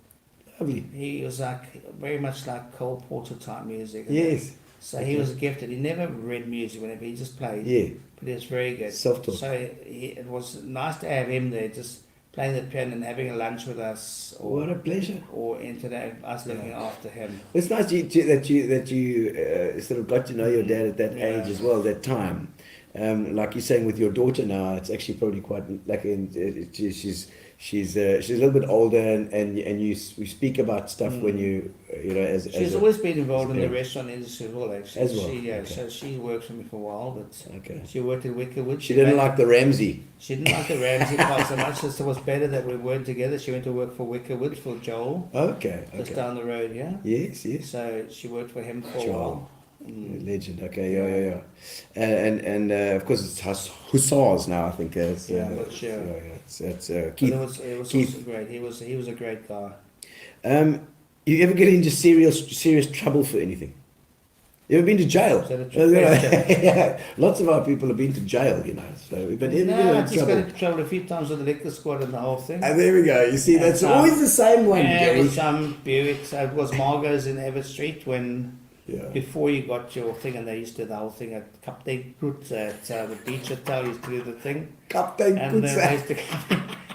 he was like very much like Cole Porter type music. Yes. So he was gifted. He never read music whenever he just played. Yeah. But he was very good. Self-taught. So it was nice to have him there, just playing the piano and having a lunch with us. Or, What a pleasure. Or into us looking after him. It's nice that you sort of got to know your dad at that age as well, that time. Like you're saying with your daughter now, it's actually probably quite like she's a little bit older, and we speak about stuff when you know as she's always been involved in the restaurant industry as well. Actually, as well. So she worked for me for a while, but okay. She worked at Wickerwood. She didn't like the Ramsey. She didn't like the Ramsey part so much. It was better that we weren't together. She went to work for Wickerwood for Joel. Okay. Just down the road, yeah. Yes. So she worked for him for a while. Legend. Okay, yeah. And of course it's Hussars now. I think. It's Keith. It was Keith. also great. He was a great guy. You ever get into serious trouble for anything? You ever been to jail? Yeah. Lots of our people have been to jail, you know. So, but I just got into trouble a few times with the liquor squad and the whole thing. And there we go. You see, that's always the same one. Yeah, Gary. it was Buick. It was Margots in Everett Street when. Yeah. Before you got your thing, and they used to do the whole thing at Captain Groot at the beach hotel, used to do the thing. Captain and Groot. then they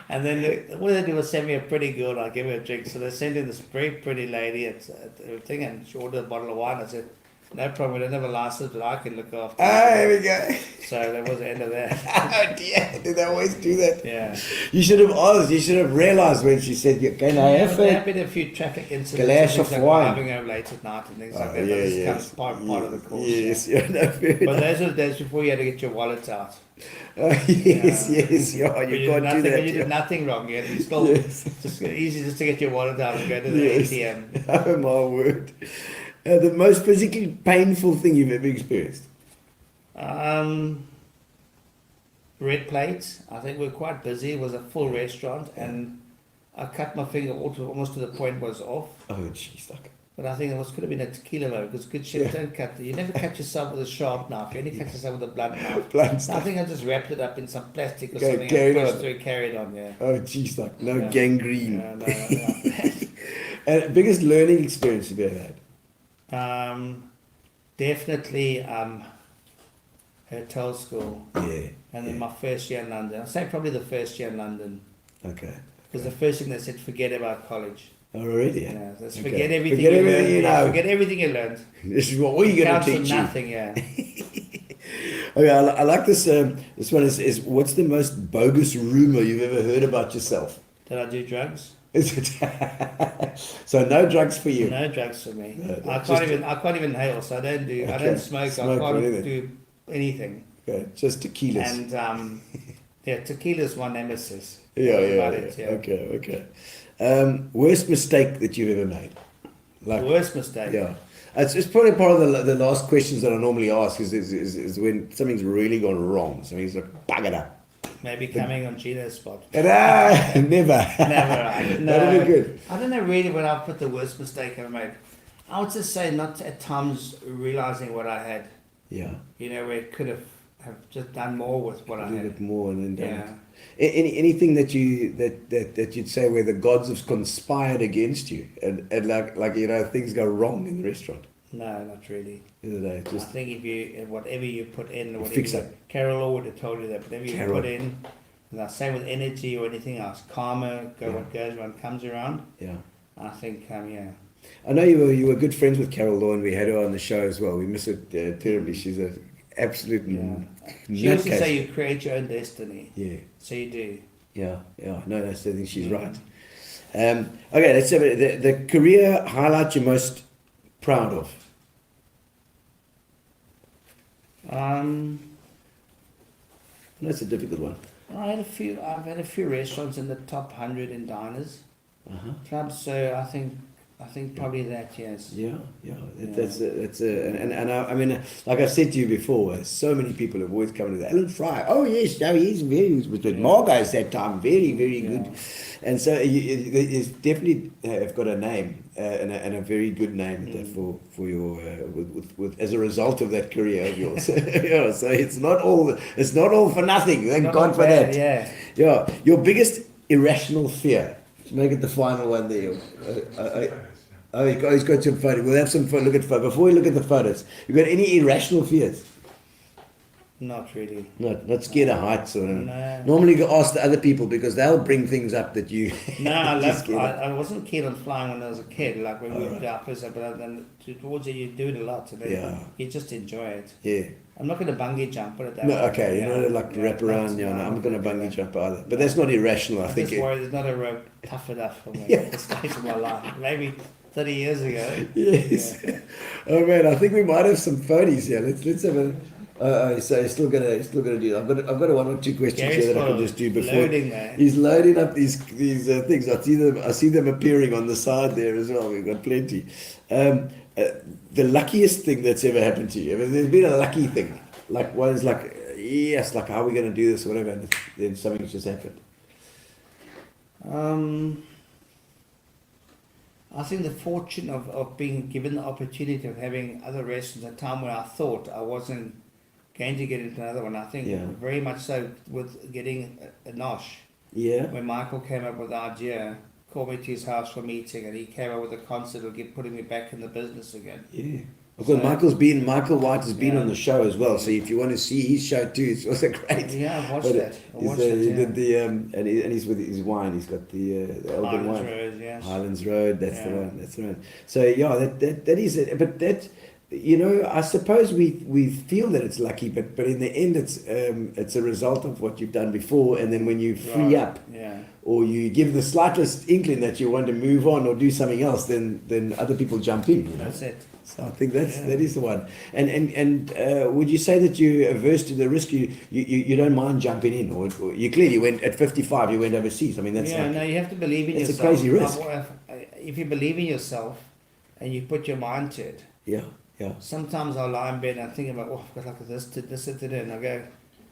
and then what they do was send me a pretty girl, I'll give her a drink. So they sent in this very pretty lady at the thing, and she ordered a bottle of wine. I said, no problem, we don't have a license, but I can look after it. There we go. So that was the end of that. Oh dear, did they always do that? Yeah. You should have asked, you should have realised when she said, can I have there it? have been a few traffic incidents. Glass of like wine. driving home late at night and things like that. But this comes part of the course. Yes, yeah. But else. those were the days before you had to get your wallet out. Yes, you can't do that. You did nothing wrong. You had to still just easy just to get your wallet out and go to the ATM. Oh my word. The most physically painful thing you've ever experienced? Red plates. I think we were quite busy. It was a full restaurant, and I cut my finger almost to the point was off. Oh, jeez, like. But I think could have been a tequila though, because good chefs don't cut. You never cut yourself with a sharp knife. You only cut yourself with a blunt knife. I think I just wrapped it up in some plastic or something and carried on. Yeah. Oh, jeez, like gangrene. No. Biggest learning experience you've ever had? Definitely hotel school. Yeah. And then my first year in London. I'd say probably the first year in London. Okay. Because the first thing they said, forget about college. Oh, really? Yeah. Just Okay. forget everything Forget you everything learned. you know. Forget everything you learned. This is what we're going to teach you. Nothing, yeah. Okay, I like this. This one is what's the most bogus rumor you've ever heard about yourself? Did I do drugs? So no drugs for you. No drugs for me. No, I can't even inhale, so I don't do. I don't smoke. I can't do anything. Okay, just tequilas. And tequila's my nemesis. Yeah. Okay. Worst mistake that you've ever made? Worst mistake. Yeah. It's probably part of the last questions that I normally ask is when something's really gone wrong. Something's like buggered up. Maybe coming on Gino Spot. Never. Never. No, That'd be good. I don't know really when I put the worst mistake I made. I would just say not at times realizing what I had. Yeah. You know, where it could have just done more with what I had. A little bit more and then Yeah. Anything that you'd say where the gods have conspired against you and like you know things go wrong in the restaurant. No, not really. I I think whatever you put in, fix it. Carol would have told you that. Whatever you put in, and I say with energy or anything else, karma, what goes around comes around. Yeah. I think yeah. I know you were good friends with Carol Law, and we had her on the show as well. We miss her terribly. She's a absolute. She used to say you create your own destiny. Yeah. So you do. Yeah. No, I think she's right. Okay, let's have it. The career highlight you're most proud of. That's a difficult one. I've had a few restaurants in the top 100 in diners clubs. So I think probably that, yes. Yeah. That's I mean, like I said to you before, so many people have always come to that. Alan Fry. Oh yes, no, he was with Margots that time. Very, very good. And so you definitely have got a name and a very good name for your with as a result of that career of yours. Yeah. So it's not all for nothing. Thank God for that. Yeah. Yeah. Your biggest irrational fear. Make it the final one there. Oh, he's got some photos. We'll have some fun. Look at photos. Before we look at the photos, you got any irrational fears? Not really. Not scared of heights or No. Normally you ask the other people because they'll bring things up that you. No, I I wasn't keen on flying when I was a kid. Like when we were up, but then towards it, you do it a lot, and then you just enjoy it. Yeah. I'm not going to bungee jump, put it that No, way. okay, you know, like wrap around. Yeah, no, I'm going to bungee jump either. But that's not irrational. I I'm think. just worried there's not a rope tough enough for me at this stage of my life. Maybe 30 years ago. Yes. Yeah. Oh man, I think we might have some photos here. Let's have a. So he's still gonna do. I've got one or two questions Gary's here that I can just do before. loading there. He's loading up these things. I see them appearing on the side there as well. We've got plenty. The luckiest thing that's ever happened to you. I mean, there's been a lucky thing. Like one's like yes, like how are we gonna do this or whatever, and then something's just happened. I think the fortune of being given the opportunity of having other restaurants at a time when I thought I wasn't going to get into another one. I think very much so with getting a Nosh. Yeah. When Michael came up with the idea, called me to his house for a meeting, and he came up with a concept of putting me back in the business again. Yeah. Because Michael White has been on the show as well. So if you want to see his show too, it's also great. Yeah, I've watched that. He did the and he's with his wine. He's got the Elgin wine. Road, yes. Highlands Road. That's the one. That's the one. So yeah, that is it. But that, you know, I suppose we feel that it's lucky, but in the end, it's a result of what you've done before, and then when you free up. Yeah. Or you give the slightest inkling that you want to move on or do something else, then other people jump in. You know? That's it. So I think that is the one. And would you say that you're averse to the risk? You don't mind jumping in, or you clearly went at 55. You went overseas. I mean that's no. You have to believe in it's yourself. It's a crazy risk. If you believe in yourself, and you put your mind to it. Yeah. Sometimes I'll lie in bed and I think about I've got like this to do, and I go,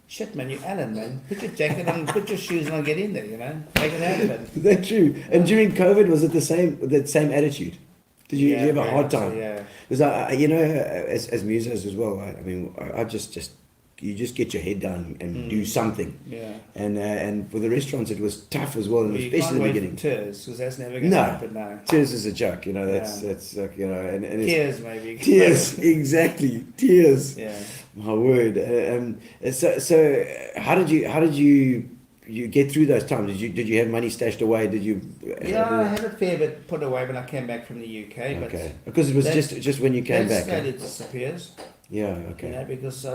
shit, man, you're Alan, man. Put your jacket on, put your shoes on, and get in there. You know, make it happen. Is that true? And during COVID, was it that same attitude? Did you have a hard time? Yeah. Because as musos as well, I mean, I just you just get your head down and do something. Yeah. And for the restaurants, it was tough as well, especially in the beginning. Thurs, because that's never going to happen now. Tears is a joke, you know. That's like, you know, and tears maybe. Tears, exactly, tears. Yeah. My word. So how did you get through those times? Did you have money stashed away? Did you? I had a fair bit put away when I came back from the UK. But okay. Because it was just when you came back. Slowly disappears. Yeah. Okay. You know, because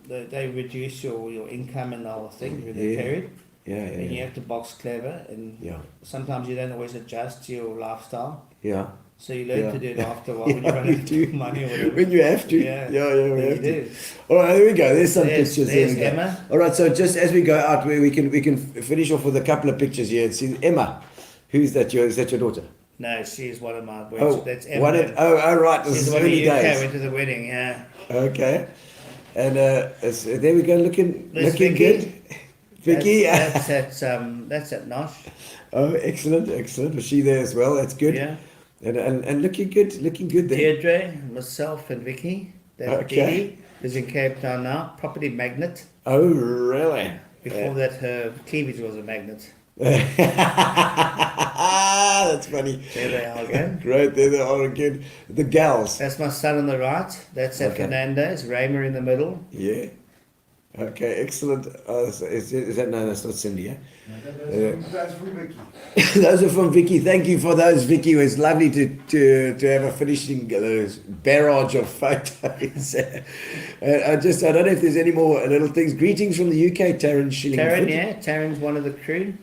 they reduce your income and the whole thing during the period. Yeah. And you have to box clever, and sometimes you don't always adjust to your lifestyle. Yeah. So you learn to do it after a while when you run out of money or whatever. When you have to. Yeah, we have do. to. All right, there we go. There's some pictures. There's Emma. All right, so just as we go out, we can finish off with a couple of pictures here. See Emma. Who's that? Is that your daughter? No, she's one of my boys. Oh, that's Emma. Right. This She's is one of early the UK. days. Went to the wedding. Yeah. Okay. And there we go, looking Vicky. good. Vicky. That's at Nosh. Oh, excellent. Was she there as well? That's good. Yeah. And looking good there. Deirdre, myself, and Vicky. That's Dee, who's in Cape Town now. Property magnet. Oh, really? Before that, her cleavage was a magnet. That's funny. There they are again. Great, there they are again. The gals. That's my son on the right. That's at Fernandez. Raymer in the middle. Yeah. Okay, excellent. Is that no? That's not Cindy. Yeah. That's from Vicky. Those are from Vicky. Thank you for those, Vicky. It was lovely to have a finishing barrage of photos. I don't know if there's any more little things. Greetings from the UK, Taran Schilling. Taran's one of the crew.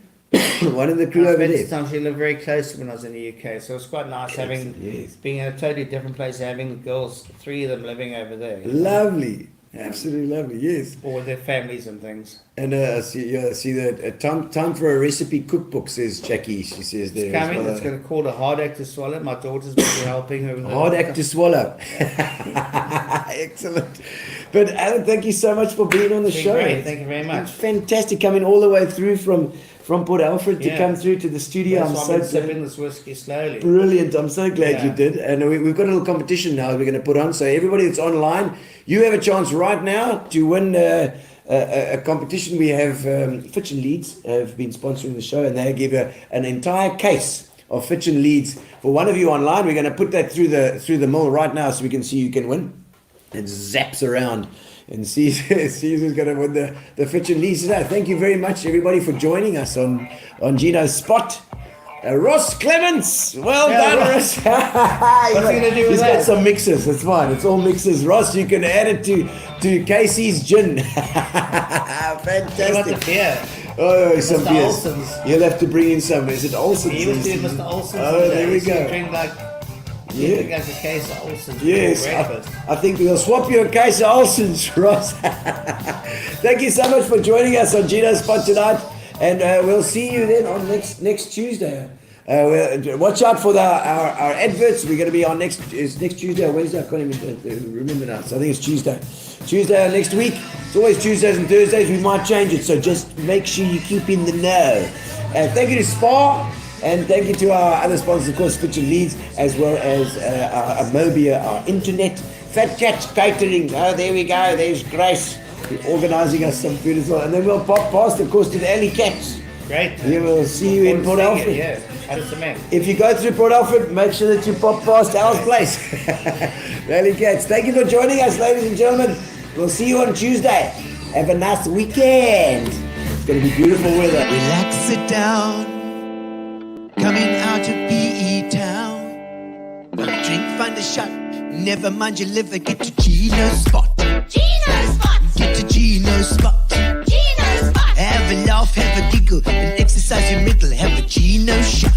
One of the crew over there. She lived very close when I was in the UK, so it was quite nice being in a totally different place, having the girls, 3 of them living over there. Lovely. Absolutely lovely, yes. Or with their families and things. And I see that time for a recipe cookbook, says Jackie. She says there. It's coming. It's going to call a hard act to swallow. My daughter's been helping her with hard act to swallow. Excellent. But Alan, thank you so much for being on the show. Great. Thank you very much. It's fantastic coming all the way through from Port Alfred to come through to the studio. I'm so sipping this whiskey slowly. Brilliant. I'm so glad you did. And we've got a little competition now we're going to put on. So everybody that's online, you have a chance right now to win a competition. We have Fitch and Leeds have been sponsoring the show, and they give an entire case of Fitchin leads. For one of you online, we're going to put that through the mill right now so we can see who can win. And zaps around and sees who's going to win the Fitchin leads today. Thank you very much, everybody, for joining us on Gino Spot. Ross Clements, well done, Ross. What's he going to do with He's that? got some mixes. That's fine. It's all mixes. Ross, you can add it to Casey's gin. Fantastic. What about the beer? Oh, some Mr. beers. Olsen's. You'll have to bring in some. Is it Olsen's? He was doing Mr. Olsen's. Oh, there we go. Drink like a case of Olsen's. Yes, for breakfast. I think we'll swap you a case of Olsen's, Ross. Thank you so much for joining us on Gino Spot tonight, and we'll see you then on next Tuesday. Watch out for our adverts. We're going to be on next Tuesday or Wednesday. I can't even remember now. So I think it's Tuesday next week. It's always Tuesdays and Thursdays. We might change it, so just make sure you keep in the know. Thank you to Spa. And thank you to our other sponsors, of course, Fitchin Leads, as well as our Mobia, our internet, Fat Cats Catering. Oh, there we go. There's Grace organising us some food as well. And then we'll pop past, of course, to the Alleycats. Great. We will see you in Port Alfred. Yeah, 100%. If you go through Port Alfred, make sure that you pop past Al's place. The Alleycats. Thank you for joining us, ladies and gentlemen. We'll see you on Tuesday. Have a nice weekend. It's going to be beautiful weather. Relax, sit down. Coming out of PE town. One drink, find a shot. Never mind your liver, get to Gino Spot. Gino Spot! Get to Gino Spot. Gino Spot! Have a laugh, have a giggle, and exercise your middle. Have a Gino shot.